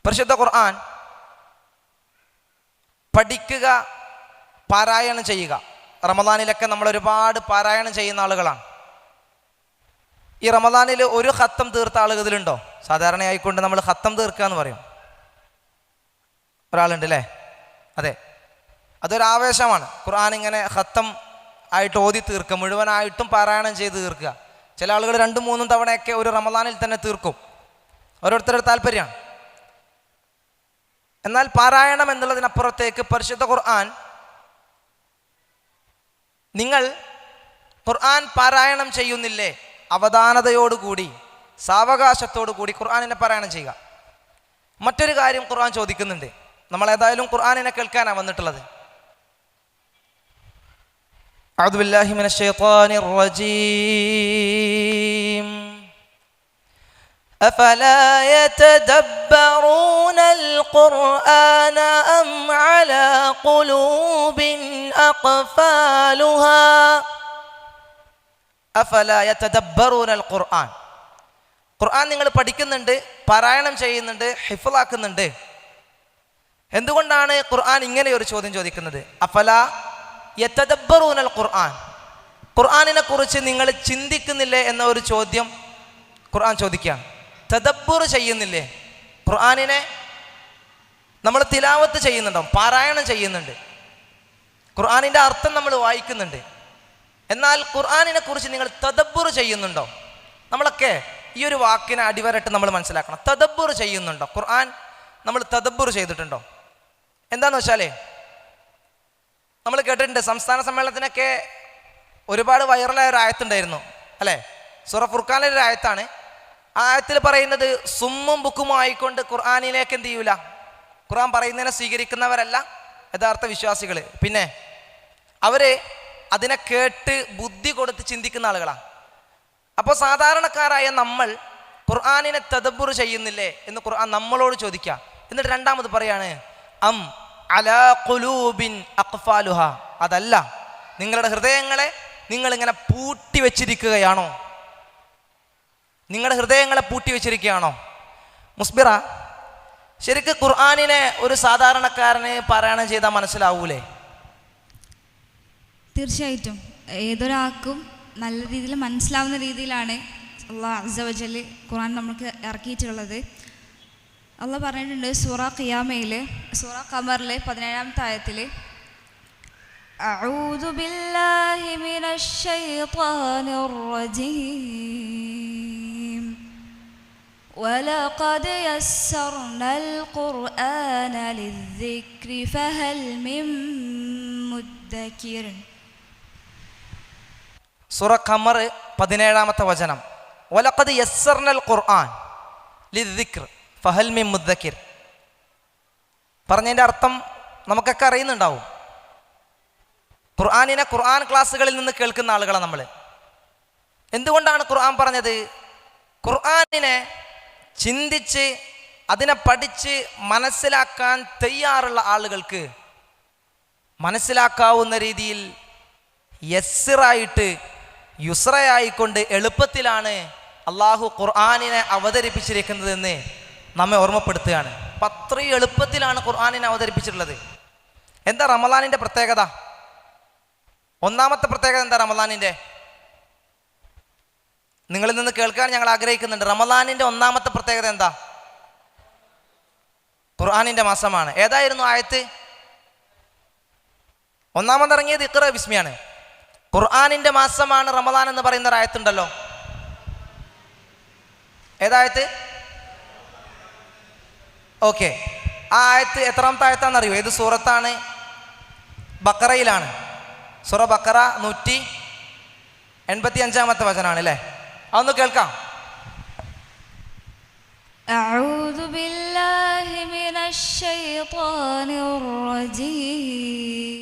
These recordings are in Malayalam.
പരിശുദ്ധ ഖുർആൻ പഠിക്കുക, പാരായണം ചെയ്യുക. റമദാനിലൊക്കെ നമ്മൾ ഒരുപാട് പാരായണം ചെയ്യുന്ന ആളുകളാണ്. ഈ റമദാനിൽ ഒരു ഖത്തം തീർത്ത ആളുകൾ ഇതിലുണ്ടോ? സാധാരണയായിക്കൊണ്ട് നമ്മൾ ഖത്തം തീർക്കുക എന്ന് പറയും. ഒരാളുണ്ട് അല്ലേ? അതെ, അതൊരാവേശമാണ്. ഖുർആൻ ഇങ്ങനെ ഖത്തം ആയിട്ട് ഓതി തീർക്കുക, മുഴുവനായിട്ടും പാരായണം ചെയ്ത് തീർക്കുക. ചില ആളുകൾ 2-3 തവണയൊക്കെ ഒരു റമദാനിൽ തന്നെ തീർക്കും. ഓരോരുത്തരുടെ താല്പര്യമാണ്. എന്നാൽ പാരായണം എന്നുള്ളതിനപ്പുറത്തേക്ക് പരിശുദ്ധ ഖുർആൻ, നിങ്ങൾ ഖുർആൻ പാരായണം ചെയ്യുന്നില്ലേ, അവധാനതയോടുകൂടി സാവകാശത്തോടു കൂടി ഖുർആനിനെ പാരായണം ചെയ്യുക. മറ്റൊരു കാര്യം ഖുർആൻ ചോദിക്കുന്നുണ്ട്. നമ്മൾ ഏതായാലും ഖുർആനിനെ കേൾക്കാനാണ് വന്നിട്ടുള്ളത്. അഊദു ബില്ലാഹി മിനശ് ശൈത്വാനിർ റജീം. അഫലാ യതദബ്ബറൂനൽ ഖുർആന അം അലാ ഖുലൂബിൻ അഖ്ഫാലുഹാ. അഫലാ യതദബ്ബറൂനൽ ഖുർആൻ. ഖുർആൻ നിങ്ങൾ പഠിക്കുന്നുണ്ട്, പാരായണം ചെയ്യുന്നുണ്ട്, ഹിഫ്ളാക്കുന്നുണ്ട്. എന്തുകൊണ്ടാണ് ഖുർആൻ ഇങ്ങനെ ഒരു ചോദ്യം ചോദിക്കുന്നത്? അഫലാ യതദബ്ബറൂനൽ ഖുർആൻ. ഖുർആനിനെ കുറിച്ച് നിങ്ങൾ ചിന്തിക്കുന്നില്ലേ എന്ന ഒരു ചോദ്യം ഖുർആൻ ചോദിക്കുകയാണ്. തദബ്ബുർ ചെയ്യുന്നില്ലേ? ഖുർആനിനെ നമ്മൾ തിലാവത്ത് ചെയ്യുന്നുണ്ടോ? പാരായണം ചെയ്യുന്നുണ്ട്. ഖുർആനിൻ്റെ അർത്ഥം നമ്മൾ വായിക്കുന്നുണ്ട്. എന്നാൽ ഖുർആനിനെ കുറിച്ച് നിങ്ങൾ തദബ്ബുർ ചെയ്യുന്നുണ്ടോ? നമ്മളൊക്കെ ഈ ഒരു വാക്കിനെ അടിവരട്ട് നമ്മൾ മനസ്സിലാക്കണം. തദബ്ബുർ ചെയ്യുന്നുണ്ടോ? ഖുർആൻ നമ്മൾ തദബ്ബുർ ചെയ്തിട്ടുണ്ടോ? എന്താണെന്ന് വെച്ചാലേ, നമ്മൾ കേട്ടിട്ടുണ്ട് സംസ്ഥാന സമ്മേളനത്തിനൊക്കെ ഒരുപാട് വൈറലായ ഒരു ആയത്തുണ്ടായിരുന്നു അല്ലേ? സൂറ ഫുർഖാനിലെ ഒരു ആയത്താണ്. ആ ആയത്തിൽ പറയുന്നത് സുമ്മും ബുക്കും ആയിക്കൊണ്ട് ഖുർആനിലേക്ക് എന്ത് ചെയ്യൂല, ഖുർആൻ പറയുന്നതിനെ സ്വീകരിക്കുന്നവരല്ല യഥാർത്ഥ വിശ്വാസികൾ. പിന്നെ അവര് അതിനെ കേട്ട് ബുദ്ധി കൊടുത്ത് ചിന്തിക്കുന്ന ആളുകളാണ്. അപ്പോൾ സാധാരണക്കാരായ നമ്മൾ ഖുർആനിനെ തദബ്ബുർ ചെയ്യുന്നില്ലേ എന്ന് ഖുർആൻ നമ്മളോട് ചോദിക്കുക. എന്നിട്ട് രണ്ടാമത് പറയാണ് അം അലാ ഖുലൂബിൻ അഖ്ഫാലുഹ. അതല്ല, നിങ്ങളുടെ ഹൃദയങ്ങളെ നിങ്ങളിങ്ങനെ പൂട്ടി വെച്ചിരിക്കുകയാണോ? നിങ്ങളുടെ ഹൃദയങ്ങളെ പൂട്ടി വെച്ചിരിക്കുകയാണോ? മുസ്ബിറ, ശരിക്കും ഖുർആനിനെ ഒരു സാധാരണക്കാരന് പാരായണം ചെയ്താൽ മനസ്സിലാവൂലേ? തീർച്ചയായിട്ടും ഏതൊരാൾക്കും നല്ല രീതിയിൽ മനസ്സിലാവുന്ന രീതിയിലാണ് അല്ലാഹു അസ്സ വജൽ ഖുർആൻ നമുക്ക് ഇറക്കിയിട്ടുള്ളത്. അള്ളാഹ് പറഞ്ഞിട്ടുണ്ട് സൂറ ഖിയാമയിൽ, സൂറ ഖമറിൽ 17-ാമത്തെ ആയത്തിൽ, അഊദു ബില്ലാഹി മിനശ് ശൈത്വാനിർ റജീം വലഖദ് യസ്സർനൽ ഖുർആന ലിദ്ദിക്രി ഫഹൽ മിൻ മുദ്ദക്കിർ. സൂറ ഖമർ 17-ാമത്തെ വചനം, വലഖദ് യസ്സർനൽ ഖുർആൻ ലിദ്ദിക്ർ ഫഹൽ മിൻ മുദ്ദക്കിർ. പറഞ്ഞതിൻ്റെ അർത്ഥം നമുക്കൊക്കെ അറിയുന്നുണ്ടാവും. ഖുർആനിനെ ഖുർആൻ ക്ലാസ്സുകളിൽ നിന്ന് കേൾക്കുന്ന ആളുകളാണ് നമ്മൾ. എന്തുകൊണ്ടാണ് ഖുർആൻ പറഞ്ഞത്? ഖുർആനിനെ ചിന്തിച്ച് അതിനെ പഠിച്ച് മനസ്സിലാക്കാൻ തയ്യാറുള്ള ആളുകൾക്ക് മനസ്സിലാക്കാവുന്ന രീതിയിൽ യസ്സിറായിട്ട് യുസ്രയായിക്കൊണ്ട് എളുപ്പത്തിലാണ് അള്ളാഹു ഖുർആനിനെ അവതരിപ്പിച്ചിരിക്കുന്നതെന്ന് നമ്മെ ഓർമ്മപ്പെടുത്തുകയാണ്. അപ്പം അത്രയും എളുപ്പത്തിലാണ് ഖുർആനിനെ അവതരിപ്പിച്ചിട്ടുള്ളത്. എന്താ റമദാനിൻ്റെ പ്രത്യേകത? ഒന്നാമത്തെ പ്രത്യേകത എന്താ റമദാനിൻ്റെ? നിങ്ങളിൽ നിന്ന് കേൾക്കാൻ ഞങ്ങൾ ആഗ്രഹിക്കുന്നുണ്ട്. റമദാനിൻ്റെ ഒന്നാമത്തെ പ്രത്യേകത എന്താ? ഖുർആനിൻ്റെ മാസമാണ്. ഏതായിരുന്നു ആയത്ത്? ഒന്നാമത് ഇറങ്ങിയത് ഇഖ്റ ബിസ്മിയാണ്. ഖുർആനിൻ്റെ മാസമാണ് റമദാൻ എന്ന് പറയുന്ന ഒരു ആയത്തുണ്ടല്ലോ. ഏതായത്ത്? ഓക്കെ, ആ ആയത്ത് എത്രാമത്തെ ആയത്താണെന്നറിയോ? ഏത് സൂറത്താണ്? ബക്കറയിലാണ്. സൂറ ബക്കറ 185-ാമത്തെ വചനാണ് അല്ലേ? അതൊന്ന് കേൾക്കാം. അഊദു ബില്ലാഹി മിനശ് ശൈത്വാനിർ റജീം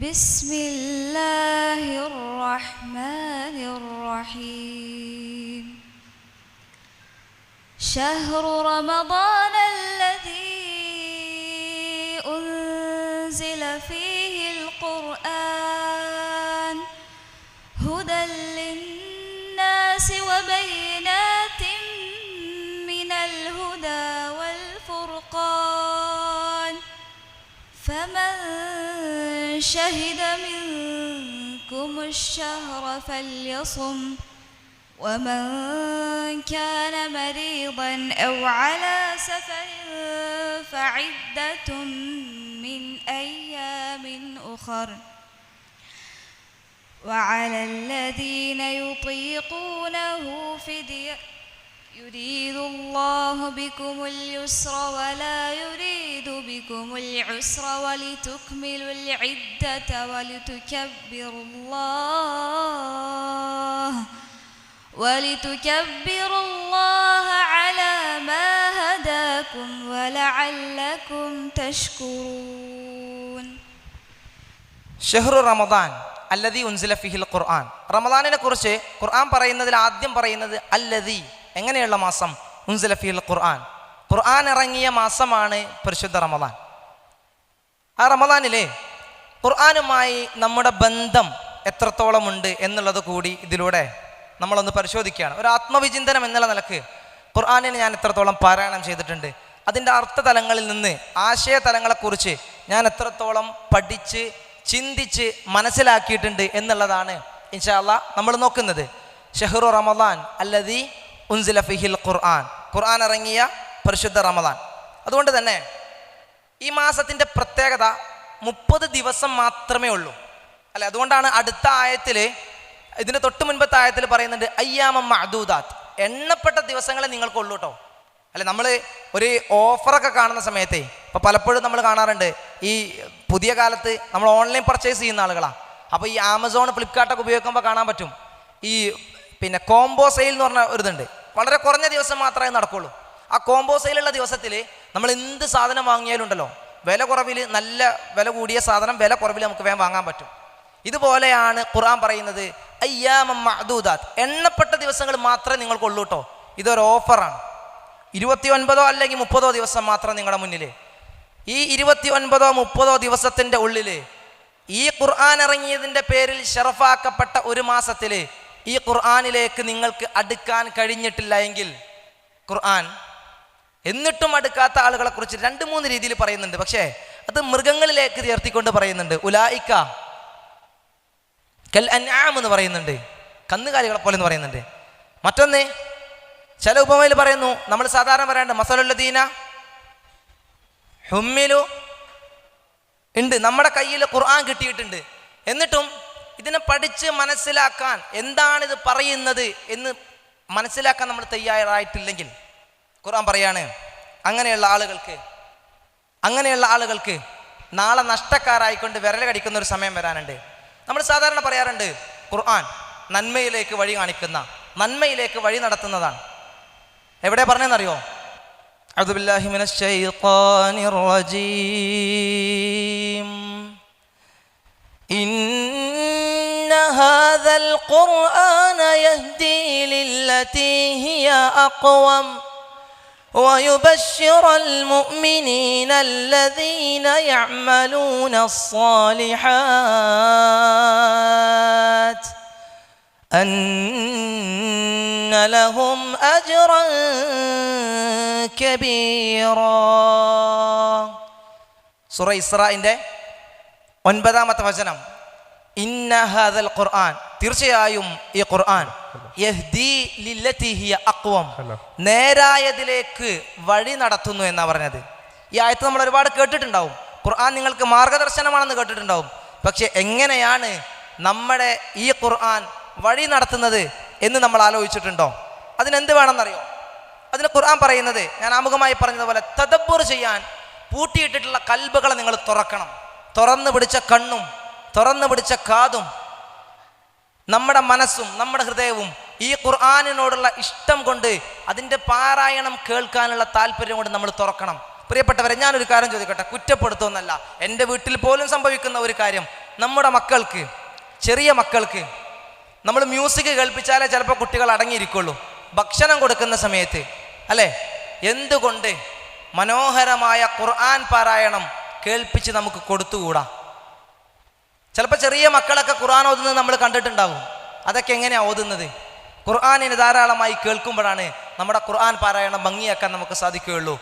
ബിസ്മില്ലാഹിർ റഹ്മാനിർ റഹീം ശഹ്റു റമദാനല്ലദീ ഉൻസില ഫീഹിൽ ഖുർആൻ ഹുദൽ ലിന്നാസി വബൈനാതിൻ മിനൽ فمن شهد منكم الشهر فليصم ومن كان مريضا أو على سفر فعدة من أيام أخر وعلى الذين يطيقونه فدية يريد الله بكم اليسر ولا يريد بكم العسر ولتكملوا العدة ولتكبروا الله على ما هداكم ولعلكم تشكرون. ഷഹ്റു റമദാൻ അല്ലദീ ഉൻസില ഫിഹിൽ ഖുർആൻ. റമദാനിനെ കുറിച്ച് ഖുർആൻ പറയുന്നതിൽ ആദ്യം പറയുന്നത് അല്ലദീ, എങ്ങനെയുള്ള മാസം? ഉൻസില ഫിഹിൽ ഖുർആൻ, ഖുർആൻ ഇറങ്ങിയ മാസമാണ് പരിശുദ്ധ റമദാൻ. ആ റമദാനിലെ ഖുർആനുമായി നമ്മുടെ ബന്ധം എത്രത്തോളം ഉണ്ട് എന്നുള്ളത് കൂടി ഇതിലൂടെ നമ്മളൊന്ന് പരിശോധിക്കുകയാണ്. ഒരു ആത്മവിചിന്തനം എന്നുള്ള നിലക്ക് ഖുർആനിനെ ഞാൻ എത്രത്തോളം പാരായണം ചെയ്തിട്ടുണ്ട്, അതിൻ്റെ അർത്ഥതലങ്ങളിൽ നിന്ന് ആശയതലങ്ങളെക്കുറിച്ച് ഞാൻ എത്രത്തോളം പഠിച്ച് ചിന്തിച്ച് മനസ്സിലാക്കിയിട്ടുണ്ട് എന്നുള്ളതാണ് ഇൻഷാ അല്ലാഹ് നമ്മൾ നോക്കുന്നത്. ഷഹ്റു റമദാൻ അല്ലദീ ഉൻസില ഫിഹിൽ ഖുർആൻ, ഖുർആൻ ഇറങ്ങിയ പരിശുദ്ധ റമദാൻ. അതുകൊണ്ട് തന്നെ ഈ മാസത്തിൻ്റെ പ്രത്യേകത 30 ദിവസം മാത്രമേ ഉള്ളൂ അല്ലെ. അതുകൊണ്ടാണ് അടുത്ത ആയത്തിൽ, ഇതിൻ്റെ തൊട്ട് മുൻപത്തെ ആയത്തിൽ പറയുന്നുണ്ട് അയ്യാമം മഅദൂദാത്ത്, എണ്ണപ്പെട്ട ദിവസങ്ങളെ നിങ്ങൾക്കുള്ളൂ കേട്ടോ. അല്ലെ, നമ്മൾ ഒരു ഓഫറൊക്കെ കാണുന്ന സമയത്തെ ഇപ്പോൾ പലപ്പോഴും നമ്മൾ കാണാറുണ്ട്, ഈ പുതിയ കാലത്ത് നമ്മൾ ഓൺലൈൻ പർച്ചേസ് ചെയ്യുന്ന ആളുകളാണ്. അപ്പോൾ ഈ ആമസോൺ ഫ്ലിപ്കാർട്ടൊക്കെ ഉപയോഗിക്കുമ്പോൾ കാണാൻ പറ്റും, ഈ പിന്നെ കോംബോ സെയിൽ എന്ന് പറഞ്ഞ ഒരു ഇതുണ്ട്. വളരെ കുറഞ്ഞ ദിവസം മാത്രമേ നടക്കുള്ളൂ. ആ കോംബോ സെയിലുള്ള ദിവസത്തിൽ നമ്മൾ എന്ത് സാധനം വാങ്ങിയാലും ഉണ്ടല്ലോ, വില കുറവിൽ, നല്ല വില കൂടിയ സാധനം വില കുറവിൽ നമുക്ക് വേഗം വാങ്ങാൻ പറ്റും. ഇതുപോലെയാണ് ഖുർആൻ പറയുന്നത് അയ്യാമം മഅദൂദാത്ത്, എണ്ണപ്പെട്ട ദിവസങ്ങൾ മാത്രമേ നിങ്ങൾക്കുള്ളൂ കേട്ടോ. ഇതൊരു ഓഫറാണ്. 29 അല്ലെങ്കിൽ 30 ദിവസം മാത്രം നിങ്ങളുടെ മുന്നിൽ. ഈ 29 30 ദിവസത്തിൻ്റെ ഉള്ളിൽ ഈ ഖുർആൻ ഇറങ്ങിയതിൻ്റെ പേരിൽ ഷറഫാക്കപ്പെട്ട ഒരു മാസത്തിൽ ഈ ഖുർആനിലേക്ക് നിങ്ങൾക്ക് അടുക്കാൻ കഴിഞ്ഞിട്ടില്ല എങ്കിൽ, ഖുർആൻ എന്നിട്ടും അടുക്കാത്ത ആളുകളെ കുറിച്ച് 2-3 രീതിയിൽ പറയുന്നുണ്ട്. പക്ഷേ അത് മൃഗങ്ങളിലേക്ക് ചേർത്തിക്കൊണ്ട് പറയുന്നുണ്ട്. ഉലായിക്ക കൽ അൻആം എന്ന് പറയുന്നുണ്ട്, കന്നുകാലികളെ പോലെ എന്ന് പറയുന്നുണ്ട്. മറ്റൊന്ന് ചില ഉപമയിൽ പറയുന്നു, നമ്മൾ സാധാരണ പറയേണ്ട മസലുല്ലദീന ഹുമ്മിലു ഉണ്ട്. നമ്മുടെ കയ്യിൽ ഖുർആൻ കിട്ടിയിട്ടുണ്ട്, എന്നിട്ടും ഇതിനെ പഠിച്ച് മനസ്സിലാക്കാൻ, എന്താണിത് പറയുന്നത് എന്ന് മനസ്സിലാക്കാൻ നമ്മൾ തയ്യാറായിട്ടില്ലെങ്കിൽ, ഖുർആൻ പറയാണ് അങ്ങനെയുള്ള ആളുകൾക്ക് നാളെ നഷ്ടക്കാരായിക്കൊണ്ട് വിരൽ കടിക്കുന്ന ഒരു സമയം വരാനുണ്ട്. നമ്മൾ സാധാരണ പറയാറുണ്ട് ഖുർആൻ നന്മയിലേക്ക് വഴി കാണിക്കുന്ന, നന്മയിലേക്ക് വഴി നടത്തുന്നതാണ്. എവിടെ പറഞ്ഞെന്നറിയോ? അഊദു ബില്ലാഹി മിനശ് ശൈത്വാനിർ റജീം. ഇന്ന ഹാദൽ ഖുർആന യഹ്ദി ലില്ലതി ഹിയ അഖ്വം ويبشر المؤمنين الذين يعملون الصالحات أن لهم أجرا كبيرا. സൂറ ഇസ്രാഇന്റെ 9-ാമത്തെ വചനം. ഇന്ന ഹാദൽ ഖുർആൻ, തീർച്ചയായും ഈ ഖുർആൻ യഹ്ദി ലില്ലതി ഹിയ അഖ്വം, നേരായതിലേക്ക് വഴി നടത്തുന്നു എന്നാ പറഞ്ഞത്. ഈ ആയത്ത് നമ്മൾ ഒരുപാട് കേട്ടിട്ടുണ്ടാവും. ഖുർആൻ നിങ്ങൾക്ക് മാർഗദർശനമാണെന്ന് കേട്ടിട്ടുണ്ടാവും. പക്ഷെ എങ്ങനെയാണ് നമ്മുടെ ഈ ഖുർആൻ വഴി നടത്തുന്നത് എന്ന് നമ്മൾ ആലോചിച്ചിട്ടുണ്ടോ? അതിനെന്ത് വേണമെന്നറിയോ? അതിന് ഖുർആൻ പറയുന്നത്, ഞാൻ ആമുഖമായി പറഞ്ഞതുപോലെ, തദബ്ബുർ ചെയ്യാൻ പൂട്ടിയിട്ടിട്ടുള്ള കൽബുകളെ നിങ്ങൾ തുറക്കണം. തുറന്നു പിടിച്ച കണ്ണും തുറന്നു പിടിച്ച കാതും നമ്മുടെ മനസ്സും നമ്മുടെ ഹൃദയവും ഈ ഖുർആനിനോടുള്ള ഇഷ്ടം കൊണ്ട്, അതിൻ്റെ പാരായണം കേൾക്കാനുള്ള താല്പര്യം കൊണ്ട് നമ്മൾ തുറക്കണം. പ്രിയപ്പെട്ടവരെ, ഞാനൊരു കാര്യം ചോദിക്കട്ടെ, കുറ്റപ്പെടുത്തുമെന്നല്ല, എൻ്റെ വീട്ടിൽ പോലും സംഭവിക്കുന്ന ഒരു കാര്യം. നമ്മുടെ മക്കൾക്ക്, ചെറിയ മക്കൾക്ക് നമ്മൾ മ്യൂസിക് കേൾപ്പിച്ചാലേ ചിലപ്പോൾ കുട്ടികൾ അടങ്ങിയിരിക്കുള്ളൂ. ഭക്ഷണം കൊടുക്കുന്ന സമയത്ത് അല്ലേ, എന്തുകൊണ്ട് മനോഹരമായ ഖുർആൻ പാരായണം കേൾപ്പിച്ച് നമുക്ക് കൊടുത്തുകൂടാ? ചിലപ്പോൾ ചെറിയ മക്കളൊക്കെ ഖുർആൻ ഓതുന്നത് നമ്മൾ കണ്ടിട്ടുണ്ടാവും. അതൊക്കെ എങ്ങനെയാണ് ഓതുന്നത്? ഖുർആനിനെ ധാരാളമായി കേൾക്കുമ്പോഴാണ് നമ്മുടെ ഖുർആൻ പാരായണം ഭംഗിയാക്കാൻ നമുക്ക് സാധിക്കുകയുള്ളൂ.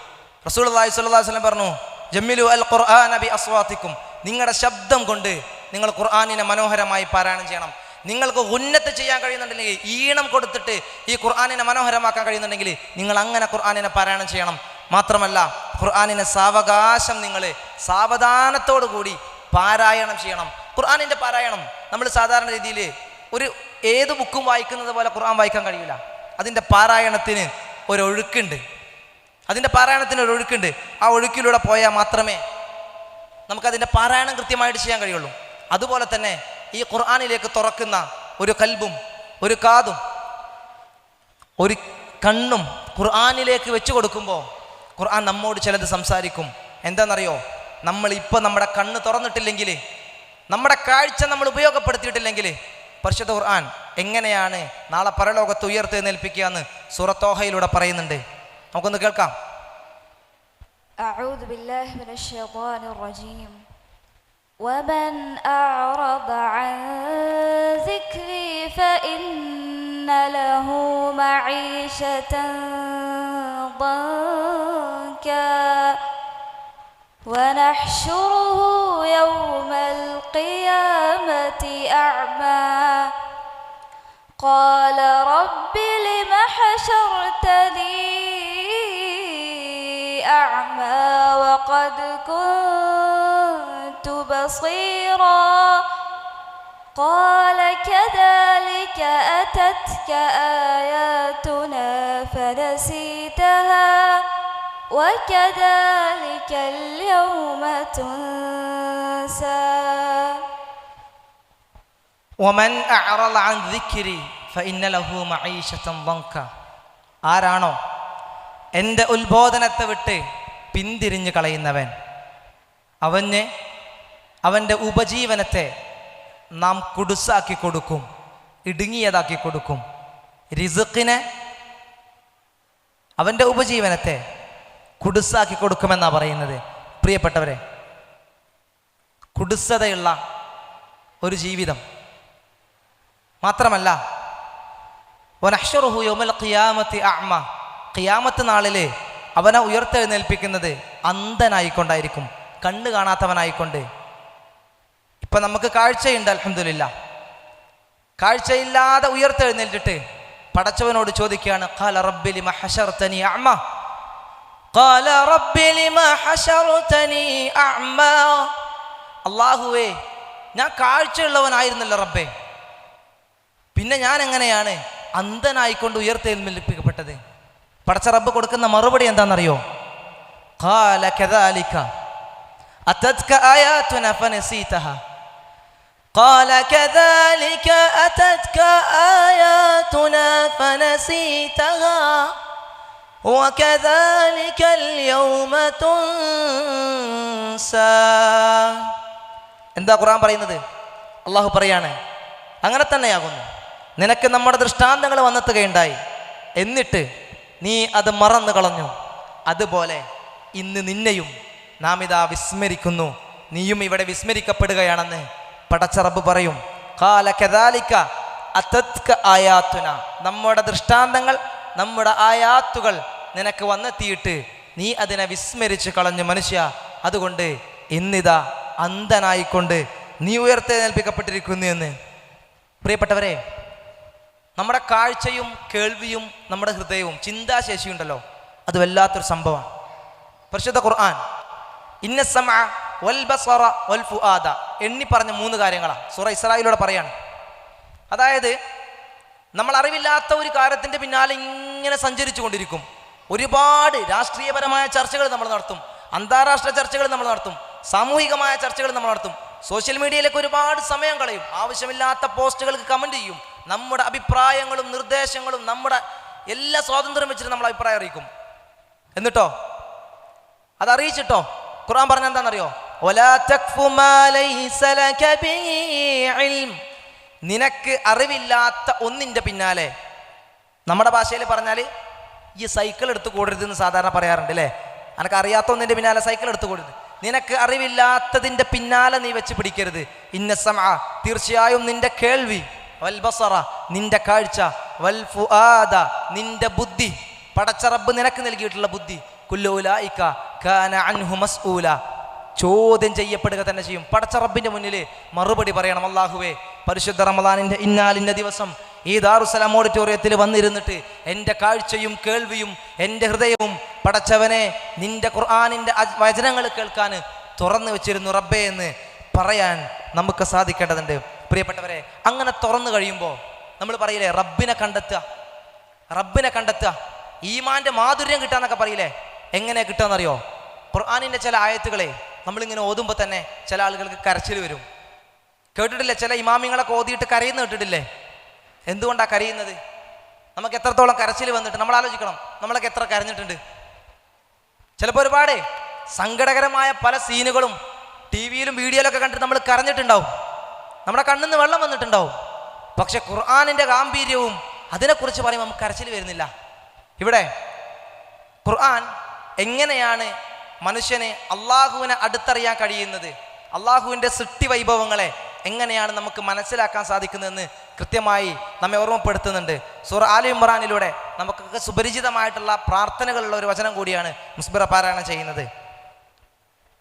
റസൂലുള്ളാഹി സ്വല്ലല്ലാഹു അലൈഹി വസല്ലം പറഞ്ഞു, ജമ്മിലു അൽ ഖുർആന ബി അസ്വാതിക്കും, നിങ്ങളുടെ ശബ്ദം കൊണ്ട് നിങ്ങൾ ഖുർആനിനെ മനോഹരമായി പാരായണം ചെയ്യണം. നിങ്ങൾക്ക് ഉന്നത്ത് ചെയ്യാൻ കഴിയുന്നുണ്ടെങ്കിൽ, ഈണം കൊടുത്തിട്ട് ഈ ഖുർആനിനെ മനോഹരമാക്കാൻ കഴിയുന്നുണ്ടെങ്കിൽ നിങ്ങൾ അങ്ങനെ ഖുർആനിനെ പാരായണം ചെയ്യണം. മാത്രമല്ല ഖുർആനിനെ സാവകാശം നിങ്ങൾ സാവധാനത്തോടു കൂടി പാരായണം ചെയ്യണം. ഖുർആനിൻ്റെ പാരായണം നമ്മൾ സാധാരണ രീതിയിൽ ഏത് ബുക്കും വായിക്കുന്നത് പോലെ ഖുർആൻ വായിക്കാൻ കഴിയില്ല. അതിൻ്റെ പാരായണത്തിന് ഒരൊഴുക്കുണ്ട്. ആ ഒഴുക്കിലൂടെ പോയാൽ മാത്രമേ നമുക്കതിൻ്റെ പാരായണം കൃത്യമായിട്ട് ചെയ്യാൻ കഴിയുള്ളൂ. അതുപോലെ തന്നെ ഈ ഖുർആനിലേക്ക് തുറക്കുന്ന ഒരു കൽബും ഒരു കാതും ഒരു കണ്ണും ഖുർആനിലേക്ക് വെച്ച് കൊടുക്കുമ്പോൾ ഖുർആൻ നമ്മോട് ചിലത് സംസാരിക്കും. എന്താണെന്നറിയോ? നമ്മളിപ്പോൾ നമ്മുടെ കണ്ണ് തുറന്നിട്ടില്ലെങ്കിൽ, നമ്മുടെ കാഴ്ച നമ്മൾ ഉപയോഗപ്പെടുത്തിയിട്ടില്ലെങ്കിൽ പരിശുദ്ധ ഖുർആൻ എങ്ങനെയാണ് നാളെ പരലോകത്ത് ഉയർത്തെഴുന്നേൽപ്പിക്കുക എന്ന് സൂറത്ത് തോഹയിലൂടെ പറയുന്നുണ്ട്. നമുക്കൊന്ന് കേൾക്കാം. أعوذ بالله من الشيطان الرجيم ومن أعرض عن ذكري فإن له معيشة ضنكا ونحشره يوم القيامة أعمى قال رب لم حشرتني أعمى وقد كنت بصيرا قال كذلك أتتك آياتنا فنسيتها وكذلك اليوم تنسى ومن أعرض عن ذكري فإن له معيشة ضنكا. ആരാണോ എൻ്റെ ഉത്ബോധനത്തെ വിട്ട് പിന്തിരിഞ്ഞു കളയുന്നവൻ, അവൻ്റെ ഉപജീവനത്തെ നാം കുടുസാക്കി കൊടുക്കും, ഇടുങ്ങിയതാക്കി കൊടുക്കും. റിസ്ഖിനെ, അവൻ്റെ ഉപജീവനത്തെ കുടുസാക്കി കൊടുക്കുമെന്നാണ് പറയുന്നത്. പ്രിയപ്പെട്ടവരെ, കുടുസതയുള്ള ഒരു ജീവിതം മാത്രമല്ല, വനഹ്ശറുഹു യൗമൽ ഖിയാമത്തി അഅ്മ, ഖിയാമത്ത് നാളിൽ അവനെ ഉയർത്തെഴുന്നേൽപ്പിക്കുന്നത് അന്ധനായിക്കൊണ്ടായിരിക്കും, കണ്ണ് കാണാത്തവനായിക്കൊണ്ട്. ഇപ്പം നമുക്ക് കാഴ്ചയുണ്ട്, അൽഹംദുലില്ലാ. കാഴ്ചയില്ലാതെ ഉയർത്തെഴുന്നേൽപ്പിട്ട് പടച്ചവനോട് ചോദിക്കുകയാണ്, ഖാല റബ്ബി ലിമ ഹശർതനി അഅ്മ, ഖാല റബ്ബി ലിമ ഹശർതനി അഅ്മ. അല്ലാഹുവേ, ഞാൻ കാഴ്ചയുള്ളവനായിരുന്നല്ലോ റബ്ബേ, പിന്നെ ഞാൻ എങ്ങനെയാണ് അന്ധനായിക്കൊണ്ട് ഉയർത്തെഴുന്നേൽപ്പിക്കപ്പെട്ടത്? പടച്ച റബ്ബ് കൊടുക്കുന്ന മറുപടി എന്താണെന്നറിയോ? ഖാല കദാലിക അതത്ക ആയാതുനാ ഫനസീതഹാ, ഖാല കദാലിക അതത്ക ആയാതുനാ ഫനസീതഹാ വകദാലിക അൽയൗമ തുൻസാ. എന്താ ഖുർആൻ പറയുന്നത്? അല്ലാഹു പറയാണ്, അങ്ങനെ തന്നെയാകുന്നു. നിനക്ക് നമ്മുടെ ദൃഷ്ടാന്തങ്ങൾ വന്നെത്തുകയുണ്ടായി, എന്നിട്ട് നീ അത് മറന്നു കളഞ്ഞു. അതുപോലെ ഇന്ന് നിന്നെയും നാം ഇതാ വിസ്മരിക്കുന്നു, നീയും ഇവിടെ വിസ്മരിക്കപ്പെടുകയാണെന്ന് പടച്ച റബ്ബ് പറയും. ഖാല കദാലിക അതത്ക ആയാതുന, നമ്മുടെ ദൃഷ്ടാന്തങ്ങൾ, നമ്മുടെ ആയാത്തുകൾ നിനക്ക് വന്നെത്തിയിട്ട് നീ അതിനെ വിസ്മരിച്ച് കളഞ്ഞു മനുഷ്യ. അതുകൊണ്ട് ഇന്നിതാ അന്ധനായിക്കൊണ്ട് നീ ഉയർത്തെഴുന്നേൽപ്പിക്കപ്പെട്ടിരിക്കുന്നു എന്ന്. പ്രിയപ്പെട്ടവരെ, നമ്മുടെ കാഴ്ചയും കേൾവിയും നമ്മുടെ ഹൃദയവും ചിന്താശേഷിയുണ്ടല്ലോ, അത് വല്ലാത്തൊരു സംഭവമാണ്. പരിശുദ്ധ ഖുർആൻ ഇന്ന സമഅ വൽ ബസറ വൽ ഫുആദ എണ്ണി പറഞ്ഞ 3 കാര്യങ്ങളാണ് സൂറ ഇസ്രായിലൂടെ പറയാണ്. അതായത് നമ്മൾ അറിവില്ലാത്ത ഒരു കാര്യത്തിൻ്റെ പിന്നാലെ ഇങ്ങനെ സഞ്ചരിച്ചു കൊണ്ടിരിക്കും. ഒരുപാട് രാഷ്ട്രീയപരമായ ചർച്ചകൾ നമ്മൾ നടത്തും, അന്താരാഷ്ട്ര ചർച്ചകൾ നമ്മൾ നടത്തും, സാമൂഹികമായ ചർച്ചകൾ നമ്മൾ നടത്തും, സോഷ്യൽ മീഡിയയിലേക്ക് ഒരുപാട് സമയം കളയും, ആവശ്യമില്ലാത്ത പോസ്റ്റുകൾക്ക് കമൻറ്റ് ചെയ്യും, നമ്മുടെ അഭിപ്രായങ്ങളും നിർദ്ദേശങ്ങളും നമ്മുടെ എല്ലാ സ്വാതന്ത്ര്യം വെച്ചിട്ട് നമ്മൾ അഭിപ്രായം അറിയിക്കും. എന്നിട്ടോ അതറിയിച്ചിട്ടോ ഖുർആൻ പറഞ്ഞ എന്താണെന്നറിയോ? വലാ തഖ്ഫു മാ ലൈസ ലക ബിഹി ഇൽം, നിനക്ക് അറിവില്ലാത്ത ഒന്നിൻ്റെ പിന്നാലെ. നമ്മുടെ ഭാഷയിൽ പറഞ്ഞാൽ ഈ സൈക്കിൾ എടുത്ത് കൂടരുതെന്ന് സാധാരണ പറയാറുണ്ട് അല്ലേ? നിനക്ക് അറിയാത്ത ഒന്നിൻ്റെ പിന്നാലെ സൈക്കിൾ എടുത്ത് കൂടരുത്. നിനക്ക് അറിവില്ലാത്തതിൻ്റെ പിന്നാലെ നീ വെച്ച് പിടിക്കരുത്. ഇന്ന സമഅ, തീർച്ചയായും നിന്റെ കേൾവി, വൽ ബസറ, നിന്റെ കാഴ്ച, വൽ ഫുആദ, നിന്റെ ബുദ്ധി, പടച്ച റബ്ബ് നിനക്ക് നൽകിയിട്ടുള്ള ബുദ്ധി, കുല്ലു ഉലൈക കാന അൻഹു മസ്ഊല. ചോദ്യം ചെയ്യപ്പെടുക തന്നെ ചെയ്യും. പടച്ച റബ്ബിന്റെ മുന്നിൽ മറുപടി പറയണം. അല്ലാഹുവേ, പരിശുദ്ധ റമദാനിന്റെ ഇന്നാലിന്ന ദിവസം ഈ ദാറുസ്സലാം ഓഡിറ്റോറിയത്തിൽ വന്നിരുന്നിട്ട് എൻ്റെ കാഴ്ചയും കേൾവിയും എൻ്റെ ഹൃദയവും പടച്ചവനെ നിന്റെ ഖുർആനിൻ്റെ വചനങ്ങൾ കേൾക്കാൻ തുറന്നു വെച്ചിരുന്നു റബ്ബേ എന്ന് പറയാൻ നമുക്ക് സാധിക്കേണ്ടതുണ്ട്. പ്രിയപ്പെട്ടവരെ, അങ്ങനെ തുറന്നു കഴിയുമ്പോൾ നമ്മൾ പറയില്ലേ, റബ്ബിനെ കണ്ടെത്തുക, ഈമാന്റെ മാധുര്യം കിട്ടാന്നൊക്കെ പറയില്ലേ. എങ്ങനെ കിട്ടാന്നറിയോ? ഖുർആനിൻ്റെ ചില ആയത്തുകളെ നമ്മളിങ്ങനെ ഓതുമ്പോൾ തന്നെ ചില ആളുകൾക്ക് കരച്ചിൽ വരും. കേട്ടിട്ടില്ലേ? ചില ഇമാമിങ്ങളൊക്കെ ഓതിയിട്ട് കരയുന്ന കേട്ടിട്ടില്ലേ? എന്തുകൊണ്ടാണ് കരയുന്നത്? നമുക്ക് എത്രത്തോളം കരച്ചിൽ വന്നിട്ട് നമ്മൾ ആലോചിക്കണം. നമ്മളൊക്കെ എത്ര കരഞ്ഞിട്ടുണ്ട്? ചിലപ്പോൾ ഒരുപാട് സങ്കടകരമായ പല സീനുകളും ടി വിയിലും വീഡിയോയിലൊക്കെ കണ്ടിട്ട് നമ്മൾ കരഞ്ഞിട്ടുണ്ടാവും. നമ്മുടെ കണ്ണിൽ നിന്ന് വെള്ളം വന്നിട്ടുണ്ടാവും. പക്ഷെ ഖുർആനിൻ്റെ ഗാംഭീര്യവും അതിനെക്കുറിച്ച് പറയുമ്പോൾ നമുക്ക് കരച്ചിൽ വരുന്നില്ല. ഇവിടെ ഖുർആൻ എങ്ങനെയാണ് മനുഷ്യനെ അള്ളാഹുവിനെ അടുത്തറിയാൻ കഴിയുന്നത്, അള്ളാഹുവിൻ്റെ സൃഷ്ടി വൈഭവങ്ങളെ എങ്ങനെയാണ് നമുക്ക് മനസ്സിലാക്കാൻ സാധിക്കുന്നതെന്ന് കൃത്യമായി നമ്മെ ഓർമ്മപ്പെടുത്തുന്നുണ്ട്. സൂറ ആലി ഇമ്രാനിലൂടെ നമുക്കൊക്കെ സുപരിചിതമായിട്ടുള്ള പ്രാർത്ഥനകളുള്ള ഒരു വചനം കൂടിയാണ് മുസ്ബിറ പാരായണം ചെയ്യുന്നത്.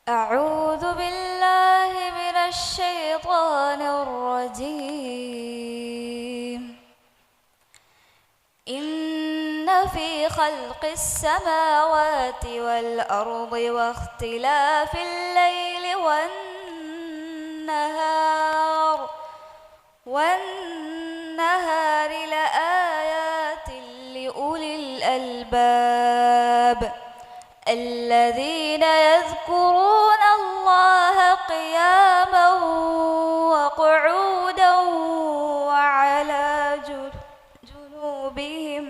അഊദു ബില്ലാഹി മിനശ് ശൈത്വാനിർ റജീം. ഇന്ന ഫീ ഖൽഖിസ് സമാവാതി വൽ അർളി വഖ്തിലാഫിൽ ലൈലി والنهار لآيات لأولي الألباب الذين يذكرون الله قياما وقعودا وعلى جنوبهم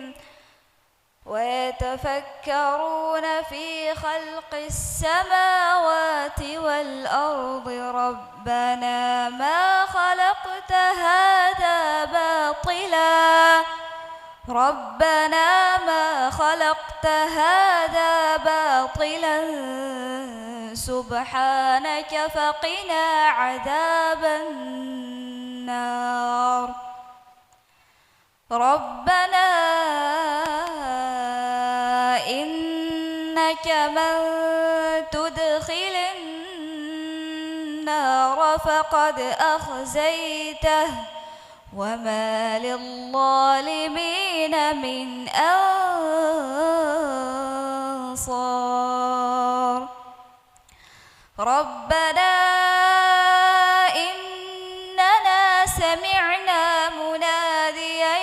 ويتفكرون في خلق السماوات والأرض ربنا ما خلقت هذا باطلا سبحانك فقنا عذاب النار ربنا إنك من تدخل النار فقد أخزيته وما للظالمين من أنصار ربنا إننا سمعنا مناديا